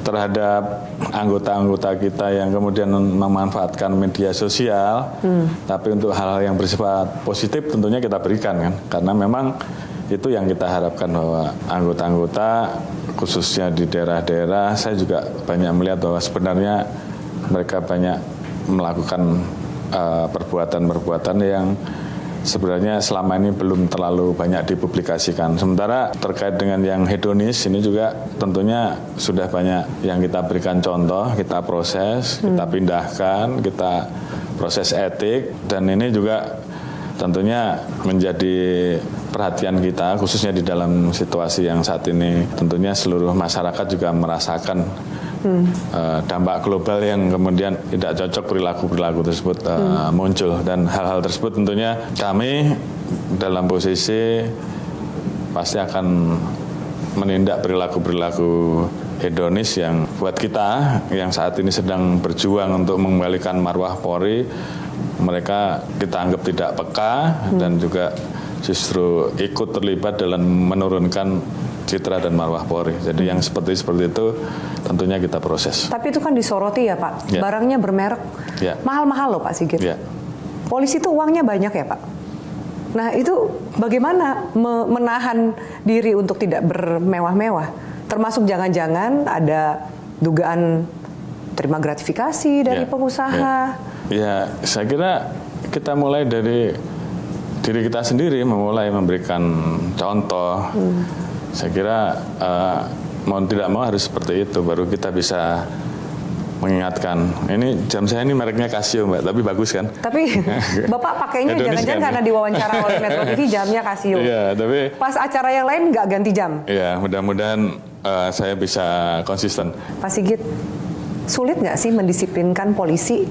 terhadap anggota-anggota kita yang kemudian memanfaatkan media sosial, tapi untuk hal-hal yang bersifat positif tentunya kita berikan kan, karena memang itu yang kita harapkan bahwa anggota-anggota khususnya di daerah-daerah, saya juga banyak melihat bahwa sebenarnya mereka banyak melakukan perbuatan-perbuatan yang sebenarnya selama ini belum terlalu banyak dipublikasikan. Sementara terkait dengan yang hedonis ini juga tentunya sudah banyak yang kita berikan contoh, kita proses, kita pindahkan, kita proses etik, dan ini juga tentunya menjadi perhatian kita khususnya di dalam situasi yang saat ini. Tentunya seluruh masyarakat juga merasakan dampak global yang kemudian tidak cocok perilaku-perilaku tersebut muncul, dan hal-hal tersebut tentunya kami dalam posisi pasti akan menindak perilaku-perilaku hedonis yang buat kita yang saat ini sedang berjuang untuk mengembalikan marwah Polri, mereka kita anggap tidak peka dan juga justru ikut terlibat dalam menurunkan citra dan marwah Polri. Jadi yang seperti itu tentunya kita proses. Tapi itu kan disoroti ya Pak, barangnya bermerek, mahal-mahal loh Pak Sigit. Polisi itu uangnya banyak ya Pak. Nah itu bagaimana menahan diri untuk tidak bermewah-mewah? Termasuk jangan-jangan ada dugaan terima gratifikasi dari pengusaha. Ya, saya kira kita mulai dari diri kita sendiri memulai memberikan contoh. Saya kira mau tidak mau harus seperti itu, baru kita bisa mengingatkan. Ini jam saya ini mereknya Casio, Mbak, tapi bagus kan? Tapi Bapak pakainya jangan-jangan karena diwawancara oleh Metro TV jamnya Casio. Iya, tapi pas acara yang lain nggak ganti jam. Iya, mudah-mudahan saya bisa konsisten. Pak Sigit, sulit nggak sih mendisiplinkan polisi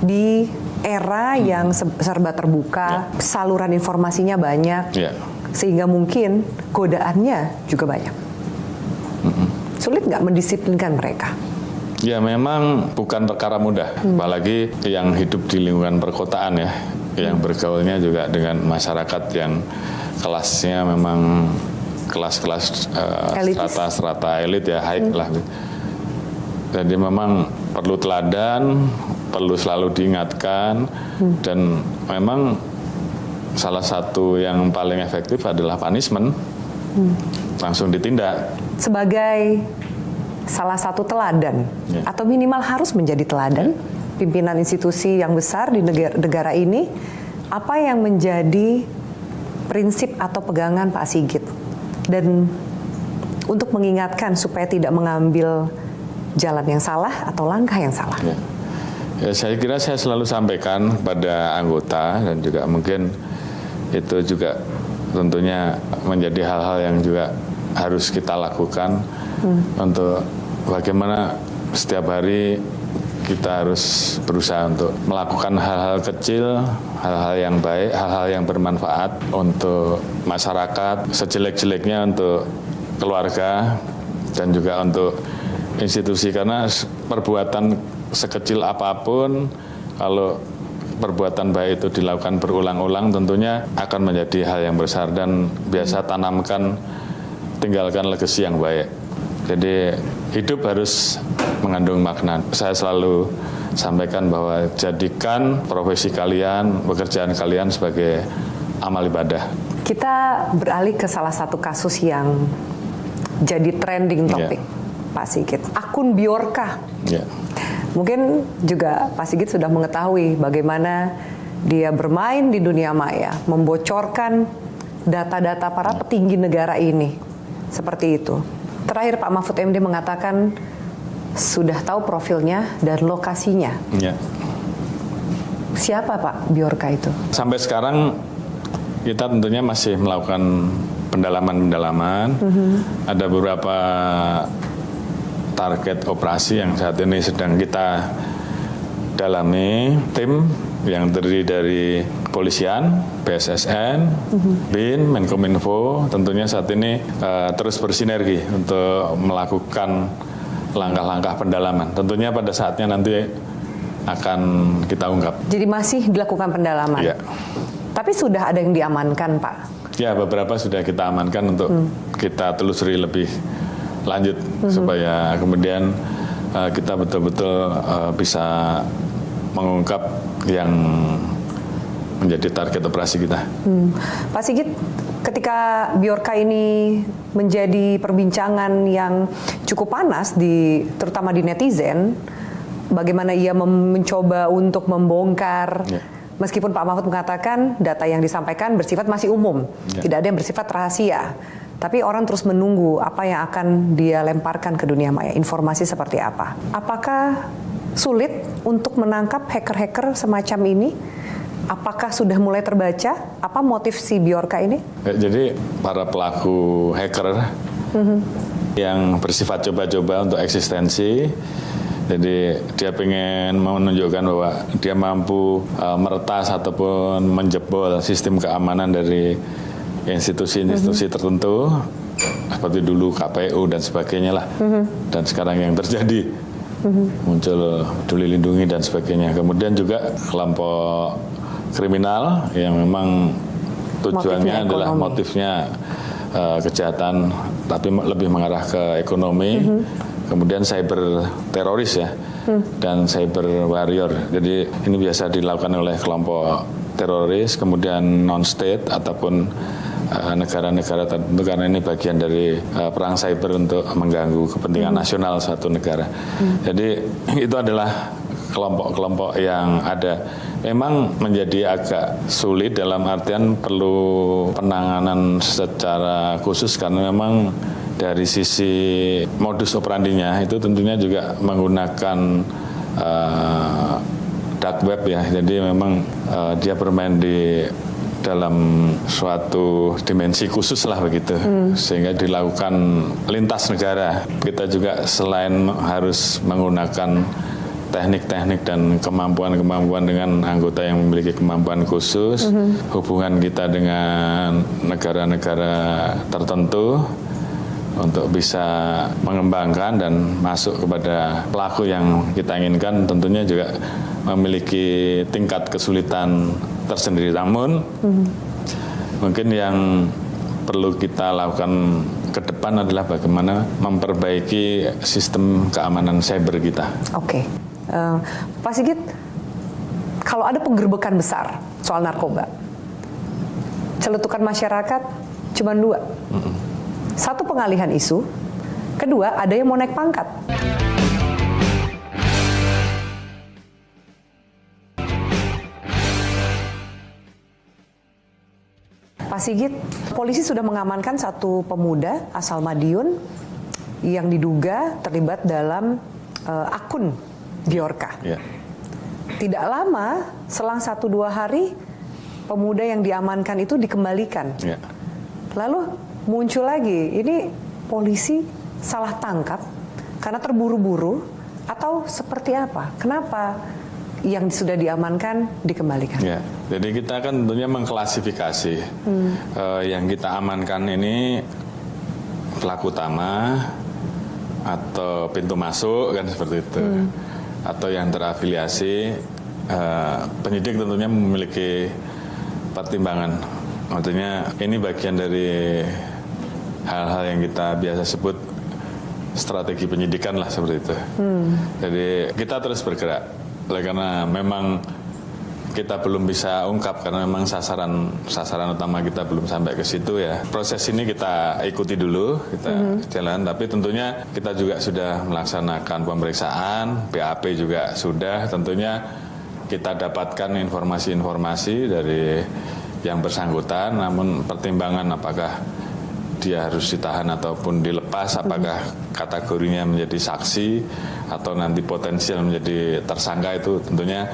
di era yang serba terbuka, saluran informasinya banyak, sehingga mungkin godaannya juga banyak. Sulit nggak mendisiplinkan mereka? Ya memang bukan perkara mudah, apalagi yang hidup di lingkungan perkotaan ya, yang bergaulnya juga dengan masyarakat yang kelasnya memang kelas-kelas strata elit ya, high lah. Jadi memang perlu teladan, perlu selalu diingatkan, dan memang salah satu yang paling efektif adalah punishment, langsung ditindak. Sebagai salah satu teladan, atau minimal harus menjadi teladan pimpinan institusi yang besar di negara ini, apa yang menjadi prinsip atau pegangan Pak Sigit, dan untuk mengingatkan supaya tidak mengambil jalan yang salah atau langkah yang salah. Ya, saya kira saya selalu sampaikan pada anggota, dan juga mungkin itu juga tentunya menjadi hal-hal yang juga harus kita lakukan untuk bagaimana setiap hari kita harus berusaha untuk melakukan hal-hal kecil, hal-hal yang baik, hal-hal yang bermanfaat untuk masyarakat, sejelek-jeleknya untuk keluarga dan juga untuk institusi, karena perbuatan sekecil apapun kalau perbuatan baik itu dilakukan berulang-ulang tentunya akan menjadi hal yang besar, dan biasa tanamkan, tinggalkan legasi yang baik. Jadi hidup harus mengandung makna. Saya selalu sampaikan bahwa jadikan profesi kalian, pekerjaan kalian sebagai amal ibadah. Kita beralih ke salah satu kasus yang jadi trending topik, Pak Sigit. Akun Bjorka. Mungkin juga Pak Sigit sudah mengetahui bagaimana dia bermain di dunia maya, membocorkan data-data para petinggi negara ini. Seperti itu. Terakhir Pak Mahfud MD mengatakan sudah tahu profilnya dan lokasinya. Siapa Pak Bjorka itu? Sampai sekarang kita tentunya masih melakukan pendalaman-pendalaman. Ada beberapa target operasi yang saat ini sedang kita dalami. Tim yang terdiri dari kepolisian, BSSN, BIN, Menkominfo, tentunya saat ini terus bersinergi untuk melakukan langkah-langkah pendalaman. Tentunya pada saatnya nanti akan kita ungkap. Jadi masih dilakukan pendalaman? Iya. Tapi sudah ada yang diamankan, Pak? Ya, beberapa sudah kita amankan untuk kita telusuri lebih lanjut supaya kemudian kita betul-betul bisa mengungkap yang menjadi target operasi kita. Pak Sigit, ketika Bjorka ini menjadi perbincangan yang cukup panas terutama di netizen, bagaimana ia mencoba untuk membongkar, meskipun Pak Mahfud mengatakan data yang disampaikan bersifat masih umum, tidak ada yang bersifat rahasia. Tapi orang terus menunggu apa yang akan dia lemparkan ke dunia maya, informasi seperti apa. Apakah sulit untuk menangkap hacker-hacker semacam ini? Apakah sudah mulai terbaca apa motif si Bjorka ini? Jadi para pelaku hacker yang bersifat coba-coba untuk eksistensi, jadi dia pengen menunjukkan bahwa dia mampu meretas ataupun menjebol sistem keamanan dari institusi-institusi tertentu seperti dulu KPU dan sebagainya lah, dan sekarang yang terjadi muncul Peduli Lindungi dan sebagainya. Kemudian juga kelompok kriminal yang memang tujuannya adalah motifnya kejahatan tapi lebih mengarah ke ekonomi. Kemudian cyber teroris dan cyber warrior. Jadi ini biasa dilakukan oleh kelompok teroris, kemudian non-state ataupun negara-negara tertentu, karena ini bagian dari perang cyber untuk mengganggu kepentingan nasional suatu negara. Jadi itu adalah kelompok-kelompok yang ada. Memang menjadi agak sulit dalam artian perlu penanganan secara khusus karena memang dari sisi modus operandinya itu tentunya juga menggunakan dark web ya. Jadi memang dia bermain di dalam suatu dimensi khusus lah begitu, sehingga dilakukan lintas negara. Kita juga selain harus menggunakan teknik-teknik dan kemampuan-kemampuan dengan anggota yang memiliki kemampuan khusus, hubungan kita dengan negara-negara tertentu untuk bisa mengembangkan dan masuk kepada pelaku yang kita inginkan, tentunya juga memiliki tingkat kesulitan tersendiri. Namun mungkin yang perlu kita lakukan ke depan adalah bagaimana memperbaiki sistem keamanan cyber kita. Oke. Pak Sigit, kalau ada penggerbekan besar soal narkoba, celetukan masyarakat cuma dua. Satu, pengalihan isu. Kedua, ada yang mau naik pangkat. Pak Sigit, polisi sudah mengamankan satu pemuda asal Madiun yang diduga terlibat dalam akun Bjorka. Yeah. Tidak lama, selang 1-2 hari, pemuda yang diamankan itu dikembalikan. Yeah. Lalu muncul lagi, ini polisi salah tangkap karena terburu-buru atau seperti apa? Kenapa yang sudah diamankan dikembalikan? Ya, jadi kita kan tentunya mengklasifikasi yang kita amankan ini pelaku utama atau pintu masuk kan seperti itu, atau yang terafiliasi. Penyidik tentunya memiliki pertimbangan. Maksudnya ini bagian dari hal-hal yang kita biasa sebut strategi penyidikan lah seperti itu. Jadi kita terus bergerak, karena memang kita belum bisa ungkap karena memang sasaran utama kita belum sampai ke situ ya. Proses ini kita ikuti dulu, kita jalan. Tapi tentunya kita juga sudah melaksanakan pemeriksaan, BAP juga sudah. Tentunya kita dapatkan informasi-informasi dari yang bersangkutan. Namun pertimbangan apakah dia harus ditahan ataupun dilepas, apakah kategorinya menjadi saksi atau nanti potensial menjadi tersangka, itu tentunya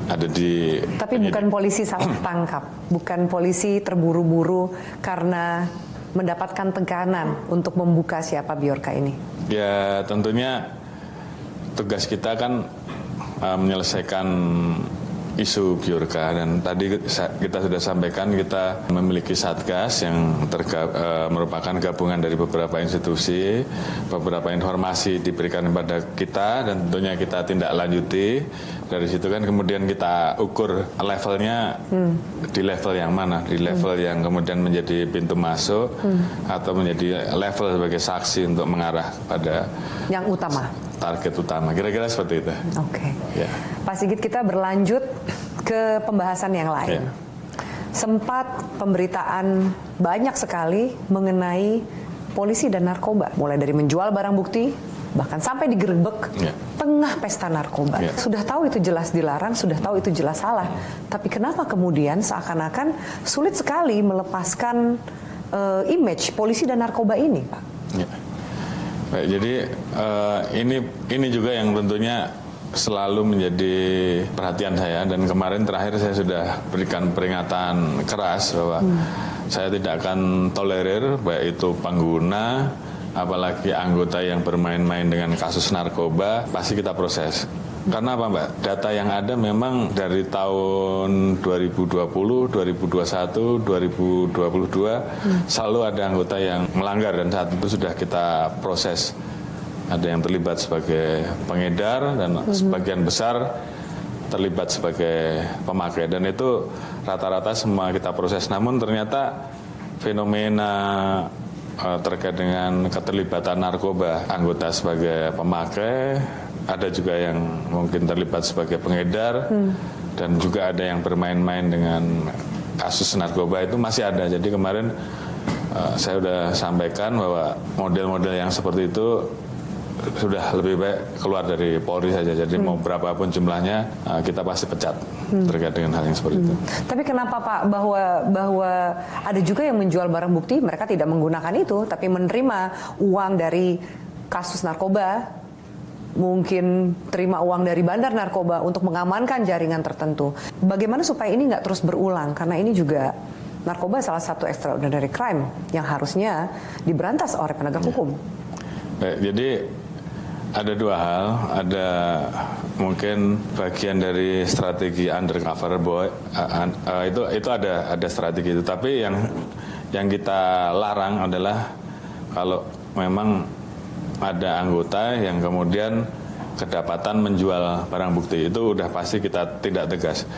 ada di Tapi bukan polisi salah tangkap, bukan polisi terburu-buru karena mendapatkan tekanan untuk membuka siapa Bjorka ini. Ya tentunya tugas kita kan menyelesaikan isu Bjorka, dan tadi kita sudah sampaikan kita memiliki satgas yang merupakan gabungan dari beberapa institusi, beberapa informasi diberikan kepada kita dan tentunya kita tindak lanjuti. Dari situ kan kemudian kita ukur levelnya di level yang mana, di level yang kemudian menjadi pintu masuk atau menjadi level sebagai saksi untuk mengarah pada yang utama, target utama, kira-kira seperti itu. Oke. Ya. Pak Sigit, kita berlanjut ke pembahasan yang lain. Ya. Sempat pemberitaan banyak sekali mengenai polisi dan narkoba, mulai dari menjual barang bukti, bahkan sampai digerebek tengah pesta narkoba. Sudah tahu itu jelas dilarang, sudah tahu itu jelas salah. Tapi kenapa kemudian seakan-akan sulit sekali melepaskan image polisi dan narkoba ini, Pak? Ya. Baik, jadi ini juga yang tentunya selalu menjadi perhatian saya, dan kemarin terakhir saya sudah berikan peringatan keras bahwa saya tidak akan tolerir baik itu pengguna apalagi anggota yang bermain-main dengan kasus narkoba, pasti kita proses. Karena apa, Mbak? Data yang ada memang dari tahun 2020, 2021, 2022 selalu ada anggota yang melanggar, dan saat itu sudah kita proses. Ada yang terlibat sebagai pengedar dan sebagian besar terlibat sebagai pemakai, dan itu rata-rata semua kita proses. Namun ternyata fenomena terkait dengan keterlibatan narkoba anggota sebagai pemakai, ada juga yang mungkin terlibat sebagai pengedar, dan juga ada yang bermain-main dengan kasus narkoba, itu masih ada. Jadi kemarin saya sudah sampaikan bahwa model-model yang seperti itu sudah lebih baik keluar dari Polri saja. Jadi mau berapapun jumlahnya kita pasti pecat terkait dengan hal yang seperti itu. Tapi kenapa Pak bahwa ada juga yang menjual barang bukti mereka tidak menggunakan itu tapi menerima uang dari kasus narkoba, mungkin terima uang dari bandar narkoba untuk mengamankan jaringan tertentu. Bagaimana supaya ini nggak terus berulang? Karena ini juga narkoba salah satu extraordinary crime yang harusnya diberantas oleh penegak hukum. Baik, jadi ada dua hal, ada mungkin bagian dari strategi undercover boy, itu ada strategi itu. Tapi yang kita larang adalah kalau memang ada anggota yang kemudian kedapatan menjual barang bukti, itu udah pasti kita tidak tegas.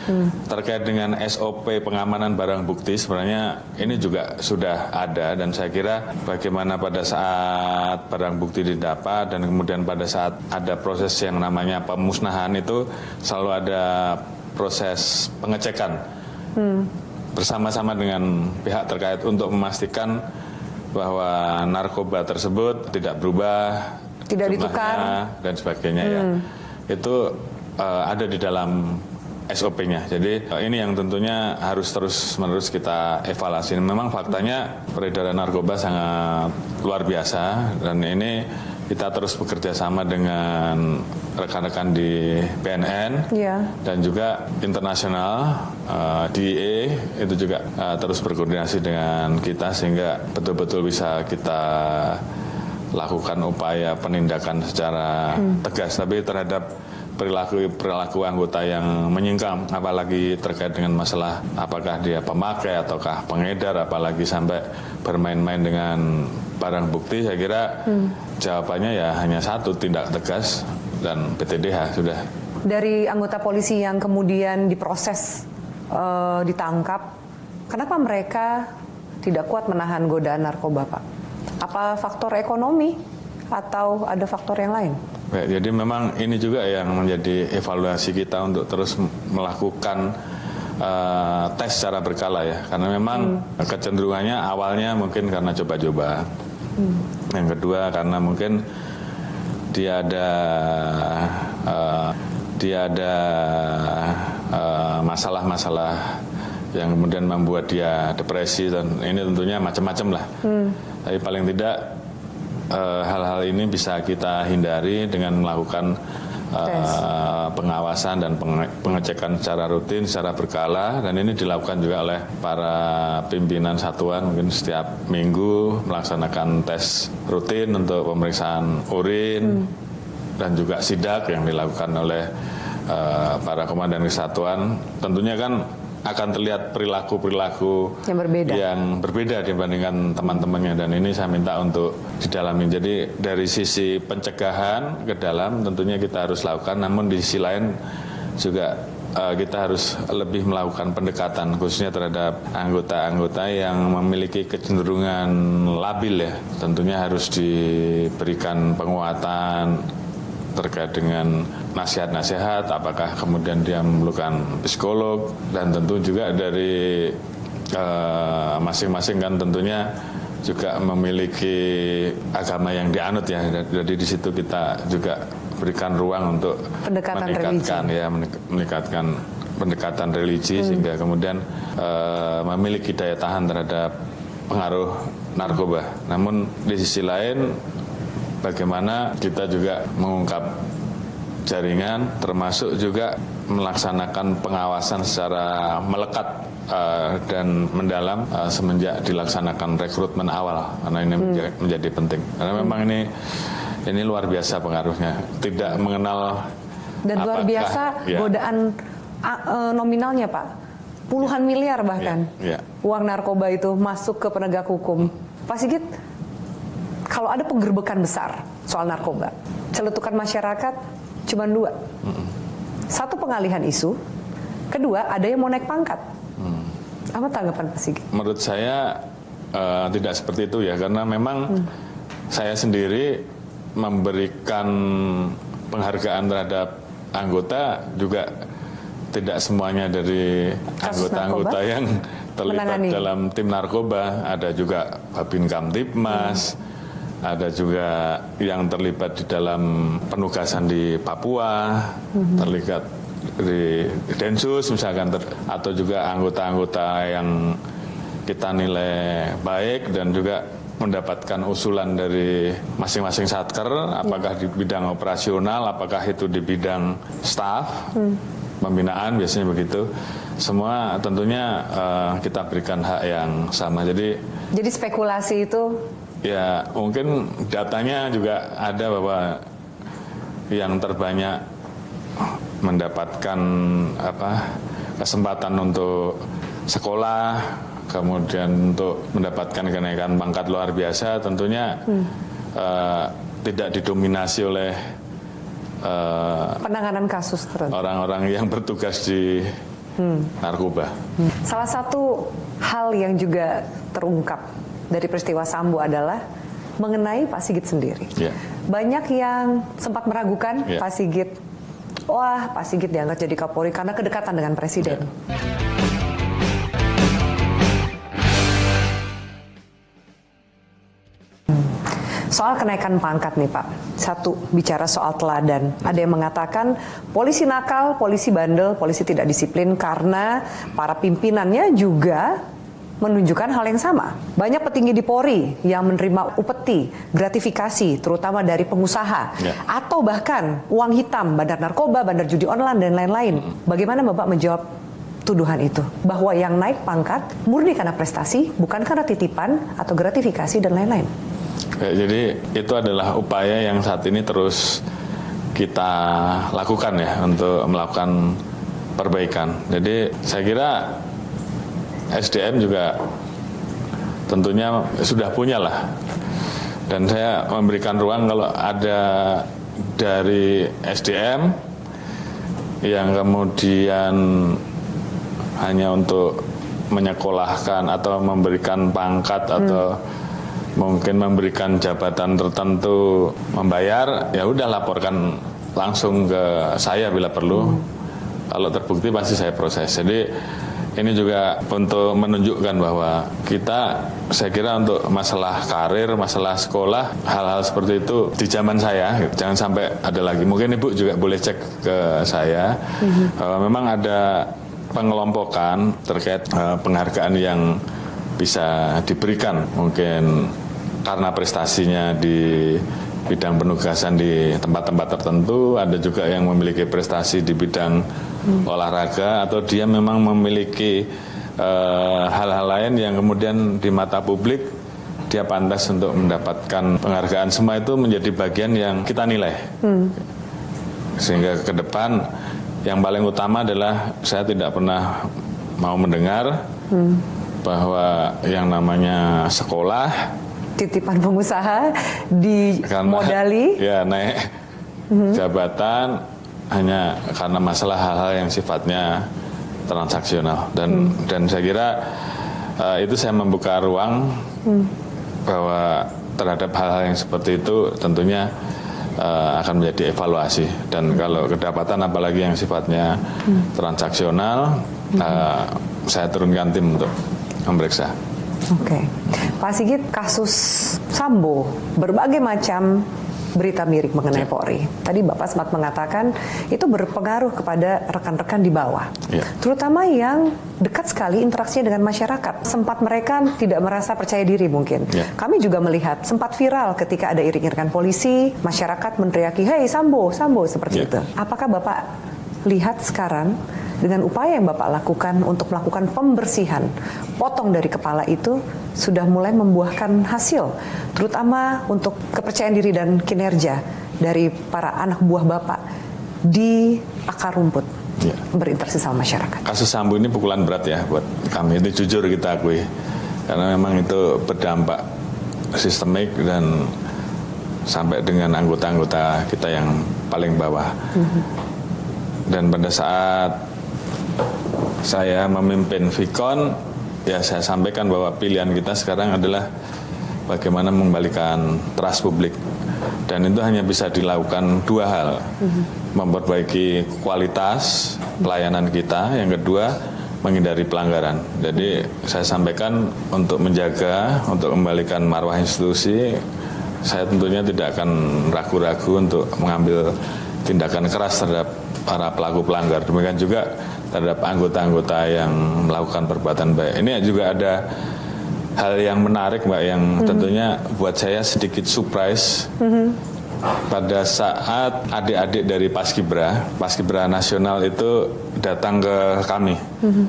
Terkait dengan SOP pengamanan barang bukti sebenarnya ini juga sudah ada, dan saya kira bagaimana pada saat barang bukti didapat dan kemudian pada saat ada proses yang namanya pemusnahan itu selalu ada proses pengecekan bersama-sama dengan pihak terkait untuk memastikan bahwa narkoba tersebut tidak berubah, tidak ditukar dan sebagainya ya. Itu ada di dalam SOP-nya. Jadi ini yang tentunya harus terus-menerus kita evaluasi. Memang faktanya peredaran narkoba sangat luar biasa, dan ini kita terus bekerja sama dengan rekan-rekan di BNN dan juga internasional, DEA itu juga terus berkoordinasi dengan kita sehingga betul-betul bisa kita lakukan upaya penindakan secara tegas, tapi terhadap perilaku anggota yang menyimpang, apalagi terkait dengan masalah apakah dia pemakai ataukah pengedar, apalagi sampai bermain-main dengan barang bukti, saya kira jawabannya ya hanya satu, tindak tegas dan PTDH sudah. Dari anggota polisi yang kemudian diproses, ditangkap, kenapa mereka tidak kuat menahan godaan narkoba, Pak? Apa faktor ekonomi atau ada faktor yang lain? Ya, jadi memang ini juga yang menjadi evaluasi kita untuk terus melakukan tes secara berkala ya, karena memang kecenderungannya awalnya mungkin karena coba-coba, yang kedua karena mungkin dia ada masalah-masalah yang kemudian membuat dia depresi, dan ini tentunya macam-macam lah. Tapi paling tidak hal-hal ini bisa kita hindari dengan melakukan pengawasan dan pengecekan secara rutin, secara berkala, dan ini dilakukan juga oleh para pimpinan satuan mungkin setiap minggu melaksanakan tes rutin untuk pemeriksaan urin dan juga sidak yang dilakukan oleh para komandan kesatuan. Tentunya kan akan terlihat perilaku-perilaku yang berbeda dibandingkan teman-temannya, dan ini saya minta untuk didalami. Jadi dari sisi pencegahan ke dalam tentunya kita harus lakukan, namun di sisi lain juga kita harus lebih melakukan pendekatan khususnya terhadap anggota-anggota yang memiliki kecenderungan labil ya. Tentunya harus diberikan penguatan terkait dengan nasihat-nasihat, apakah kemudian dia memerlukan psikolog, dan tentu juga dari masing-masing kan tentunya juga memiliki agama yang dianut ya. Jadi di situ kita juga berikan ruang untuk meningkatkan pendekatan religi sehingga kemudian memiliki daya tahan terhadap pengaruh narkoba. Namun di sisi lain bagaimana kita juga mengungkap jaringan, termasuk juga melaksanakan pengawasan secara melekat dan mendalam semenjak dilaksanakan rekrutmen awal, karena ini menjadi penting. Karena memang ini luar biasa pengaruhnya, tidak mengenal dan luar biasa godaan nominalnya, Pak, puluhan miliar bahkan uang narkoba itu masuk ke penegak hukum. Pak Sigit, kalau ada penggerbekan besar soal narkoba, celetukan masyarakat cuma dua. Satu, pengalihan isu. Kedua, ada yang mau naik pangkat. Apa tanggapan Pak Sigit? Menurut saya tidak seperti itu ya, karena memang saya sendiri memberikan penghargaan terhadap anggota juga tidak semuanya dari anggota-anggota yang terlibat dalam tim narkoba. Ada juga Babin Kamtibmas, ada juga yang terlibat di dalam penugasan di Papua, terlibat di Densus misalkan, atau juga anggota-anggota yang kita nilai baik dan juga mendapatkan usulan dari masing-masing satker, apakah di bidang operasional, apakah itu di bidang staff, pembinaan, biasanya begitu. Semua tentunya kita berikan hak yang sama. Jadi spekulasi itu? Ya mungkin datanya juga ada bahwa yang terbanyak mendapatkan kesempatan untuk sekolah, kemudian untuk mendapatkan kenaikan pangkat luar biasa, tentunya tidak didominasi oleh penanganan kasus tertentu, orang-orang yang bertugas di narkoba. Salah satu hal yang juga terungkap dari peristiwa Sambo adalah mengenai Pak Sigit sendiri. Banyak yang sempat meragukan Pak Sigit. Wah, Pak Sigit diangkat jadi Kapolri karena kedekatan dengan Presiden. Soal kenaikan pangkat nih Pak, satu bicara soal teladan. Ada yang mengatakan polisi nakal, polisi bandel, polisi tidak disiplin karena para pimpinannya juga menunjukkan hal yang sama. Banyak petinggi di Polri yang menerima upeti, gratifikasi, terutama dari pengusaha, atau bahkan uang hitam, bandar narkoba, bandar judi online, dan lain-lain. Bagaimana Bapak menjawab tuduhan itu? Bahwa yang naik pangkat murni karena prestasi, bukan karena titipan atau gratifikasi dan lain-lain. Jadi itu adalah upaya yang saat ini terus kita lakukan ya untuk melakukan perbaikan. Jadi saya kira SDM juga tentunya sudah punya lah. Dan saya memberikan ruang kalau ada dari SDM yang kemudian hanya untuk menyekolahkan atau memberikan pangkat atau mungkin memberikan jabatan tertentu, membayar, ya udah laporkan langsung ke saya bila perlu. Kalau terbukti pasti saya proses. Jadi ini juga untuk menunjukkan bahwa kita, saya kira untuk masalah karir, masalah sekolah, hal-hal seperti itu di zaman saya, jangan sampai ada lagi. Mungkin Ibu juga boleh cek ke saya, bahwa memang ada pengelompokan terkait penghargaan yang bisa diberikan. Mungkin karena prestasinya di bidang penugasan di tempat-tempat tertentu, ada juga yang memiliki prestasi di bidang olahraga, atau dia memang memiliki hal-hal lain yang kemudian di mata publik dia pantas untuk mendapatkan penghargaan. Semua itu menjadi bagian yang kita nilai. Sehingga ke depan yang paling utama adalah saya tidak pernah mau mendengar bahwa yang namanya sekolah, titipan pengusaha dimodali, ya naik jabatan hanya karena masalah hal-hal yang sifatnya transaksional. Dan saya kira itu saya membuka ruang bahwa terhadap hal-hal yang seperti itu tentunya akan menjadi evaluasi. Dan kalau kedapatan apalagi yang sifatnya transaksional, saya turunkan tim untuk memeriksa. Oke. Pak Sigit, kasus Sambo, berbagai macam berita miring mengenai Polri. Tadi Bapak sempat mengatakan itu berpengaruh kepada rekan-rekan di bawah. Terutama yang dekat sekali interaksinya dengan masyarakat. Sempat mereka tidak merasa percaya diri mungkin. Kami juga melihat sempat viral ketika ada iring-iringan polisi, masyarakat meneriaki, "Hei Sambo, Sambo," seperti itu. Apakah Bapak lihat sekarang dengan upaya yang Bapak lakukan untuk melakukan pembersihan, potong dari kepala itu sudah mulai membuahkan hasil, terutama untuk kepercayaan diri dan kinerja dari para anak buah Bapak di akar rumput, berinteraksi sama masyarakat? Kasus Sambo ini pukulan berat ya buat kami, itu jujur kita akui, karena memang itu berdampak sistemik dan sampai dengan anggota-anggota kita yang paling bawah. Dan pada saat saya memimpin Vicon, ya saya sampaikan bahwa pilihan kita sekarang adalah bagaimana mengembalikan trust publik. Dan itu hanya bisa dilakukan dua hal. Memperbaiki kualitas pelayanan kita, yang kedua menghindari pelanggaran. Jadi saya sampaikan untuk menjaga, untuk kembalikan marwah institusi, saya tentunya tidak akan ragu-ragu untuk mengambil tindakan keras terhadap para pelaku pelanggar. Demikian juga terhadap anggota-anggota yang melakukan perbuatan baik. Ini juga ada hal yang menarik, Mbak, yang tentunya buat saya sedikit surprise. Pada saat adik-adik dari Paskibra Nasional itu datang ke kami.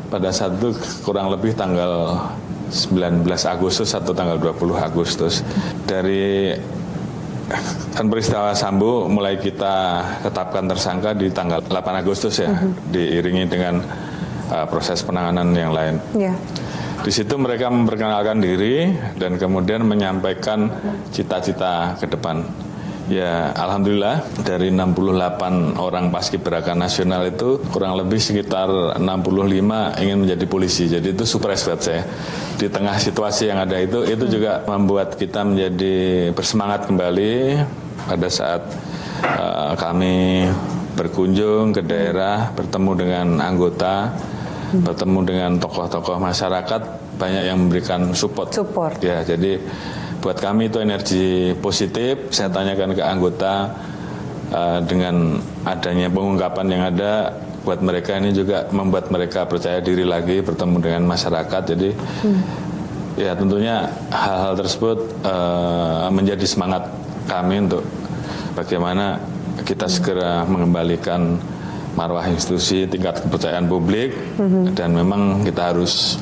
Pada saat itu kurang lebih tanggal 19 Agustus atau tanggal 20 Agustus. Dari peristiwa Sambo mulai kita tetapkan tersangka di tanggal 8 Agustus ya, diiringi dengan proses penanganan yang lain. Yeah. Di situ mereka memperkenalkan diri dan kemudian menyampaikan cita-cita ke depan. Ya, alhamdulillah dari 68 orang Paskibraka Nasional itu kurang lebih sekitar 65 ingin menjadi polisi. Jadi itu surprise buat saya. Di tengah situasi yang ada itu juga membuat kita menjadi bersemangat kembali pada saat kami berkunjung ke daerah, bertemu dengan anggota, bertemu dengan tokoh-tokoh masyarakat, banyak yang memberikan support. Ya, jadi buat kami itu energi positif. Saya tanyakan ke anggota, dengan adanya pengungkapan yang ada, buat mereka ini juga membuat mereka percaya diri lagi bertemu dengan masyarakat. Jadi ya tentunya hal-hal tersebut menjadi semangat kami untuk bagaimana kita segera mengembalikan marwah institusi, tingkat kepercayaan publik, dan memang kita harus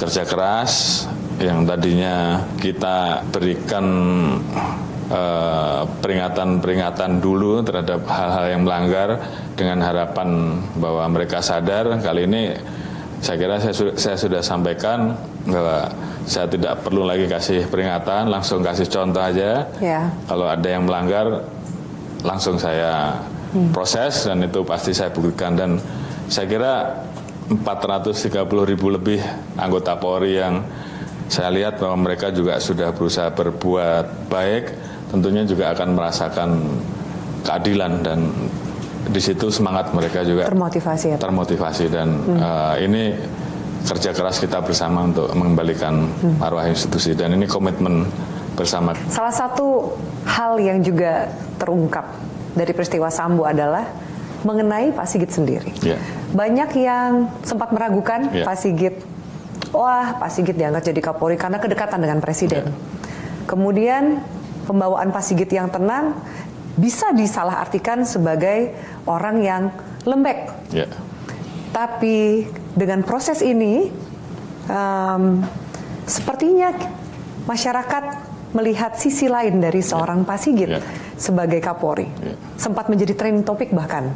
kerja keras. Yang tadinya kita berikan peringatan-peringatan dulu terhadap hal-hal yang melanggar dengan harapan bahwa mereka sadar. Kali ini saya kira saya sudah sampaikan bahwa saya tidak perlu lagi kasih peringatan, langsung kasih contoh aja. Kalau ada yang melanggar langsung saya proses dan itu pasti saya buktikan. Dan saya kira 430.000 lebih anggota Polri yang saya lihat bahwa mereka juga sudah berusaha berbuat baik, tentunya juga akan merasakan keadilan dan di situ semangat mereka juga termotivasi dan ini kerja keras kita bersama untuk mengembalikan marwah institusi dan ini komitmen bersama. Salah satu hal yang juga terungkap dari peristiwa Sambo adalah mengenai Pak Sigit sendiri. Banyak yang sempat meragukan Pak Sigit. Wah, Pak Sigit diangkat jadi Kapolri karena kedekatan dengan Presiden. Kemudian pembawaan Pak Sigit yang tenang bisa disalahartikan sebagai orang yang lembek. Tapi dengan proses ini, sepertinya masyarakat melihat sisi lain dari seorang Pak Sigit sebagai Kapolri. Sempat menjadi trending topik bahkan.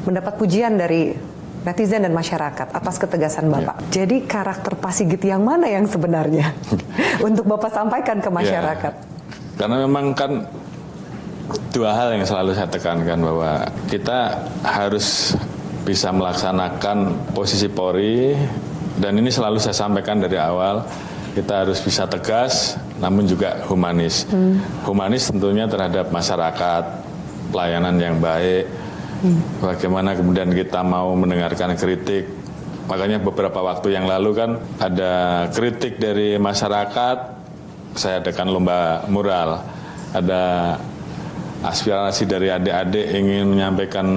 Mendapat pujian dari netizen dan masyarakat atas ketegasan Bapak. Jadi karakter Pak Sigit yang mana yang sebenarnya untuk Bapak sampaikan ke masyarakat? Karena memang kan dua hal yang selalu saya tekankan bahwa kita harus bisa melaksanakan posisi Polri dan ini selalu saya sampaikan dari awal, kita harus bisa tegas namun juga humanis. Humanis tentunya terhadap masyarakat, pelayanan yang baik. Bagaimana kemudian kita mau mendengarkan kritik. Makanya beberapa waktu yang lalu kan ada kritik dari masyarakat, saya adakan lomba mural. Ada aspirasi dari adik-adik ingin menyampaikan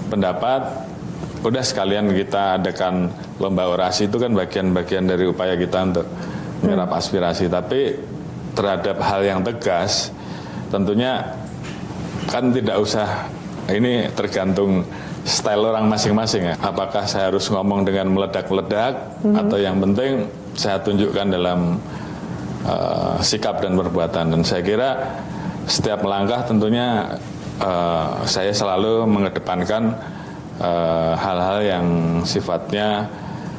pendapat, udah sekalian kita adakan lomba orasi. Itu kan bagian-bagian dari upaya kita untuk menyerap aspirasi. Tapi terhadap hal yang tegas, tentunya kan tidak usah. Ini tergantung style orang masing-masing ya. Apakah saya harus ngomong dengan meledak-meledak atau yang penting saya tunjukkan dalam sikap dan perbuatan. Dan saya kira setiap melangkah tentunya saya selalu mengedepankan hal-hal yang sifatnya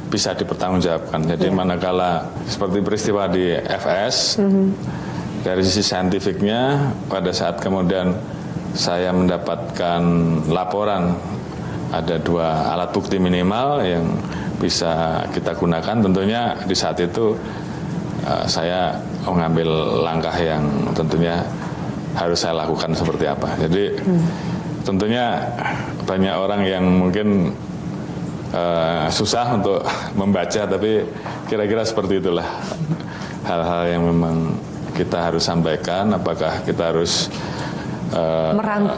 bisa dipertanggungjawabkan. Jadi manakala seperti peristiwa di FS, dari sisi saintifiknya pada saat kemudian saya mendapatkan laporan ada 2 alat bukti minimal yang bisa kita gunakan. Tentunya di saat itu saya mengambil langkah yang tentunya harus saya lakukan seperti apa. Jadi tentunya banyak orang yang mungkin susah untuk membaca, tapi kira-kira seperti itulah hal-hal yang memang kita harus sampaikan, apakah kita harus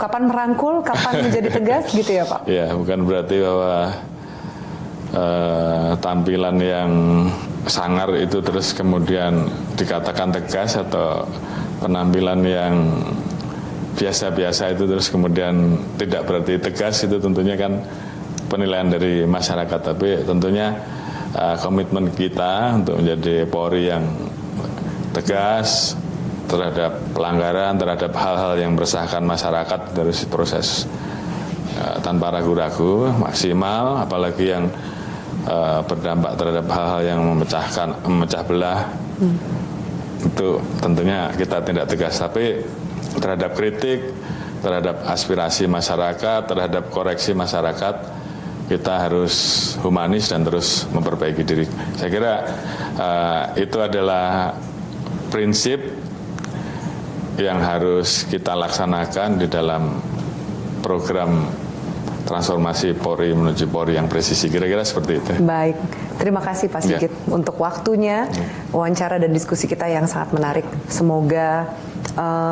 kapan merangkul, kapan menjadi tegas gitu ya Pak? Ya, bukan berarti bahwa tampilan yang sangar itu terus kemudian dikatakan tegas, atau penampilan yang biasa-biasa itu terus kemudian tidak berarti tegas. Itu tentunya kan penilaian dari masyarakat, tapi tentunya komitmen kita untuk menjadi Polri yang tegas terhadap pelanggaran, terhadap hal-hal yang meresahkan masyarakat, dari proses tanpa ragu-ragu maksimal, apalagi yang berdampak terhadap hal-hal yang memecah belah. Itu tentunya kita tindak tegas, tapi terhadap kritik, terhadap aspirasi masyarakat, terhadap koreksi masyarakat, kita harus humanis dan terus memperbaiki diri. Saya kira itu adalah prinsip yang harus kita laksanakan di dalam program transformasi Polri menuju Polri yang presisi. Kira-kira seperti itu. Baik, terima kasih Pak Sigit untuk waktunya, wawancara dan diskusi kita yang sangat menarik. Semoga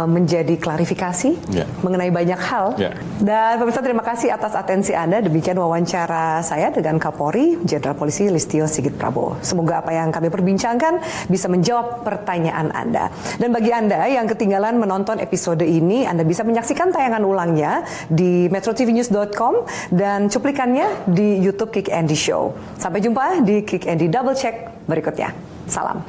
menjadi klarifikasi mengenai banyak hal. Dan pemirsa, terima kasih atas atensi Anda. Demikian wawancara saya dengan Kapolri Jenderal Polisi Listio Sigit Prabowo. Semoga apa yang kami perbincangkan bisa menjawab pertanyaan Anda. Dan bagi Anda yang ketinggalan menonton episode ini, Anda bisa menyaksikan tayangan ulangnya di metrotvnews.com dan cuplikannya di YouTube Kick Andy Show. Sampai jumpa di Kick Andy Double Check berikutnya. Salam.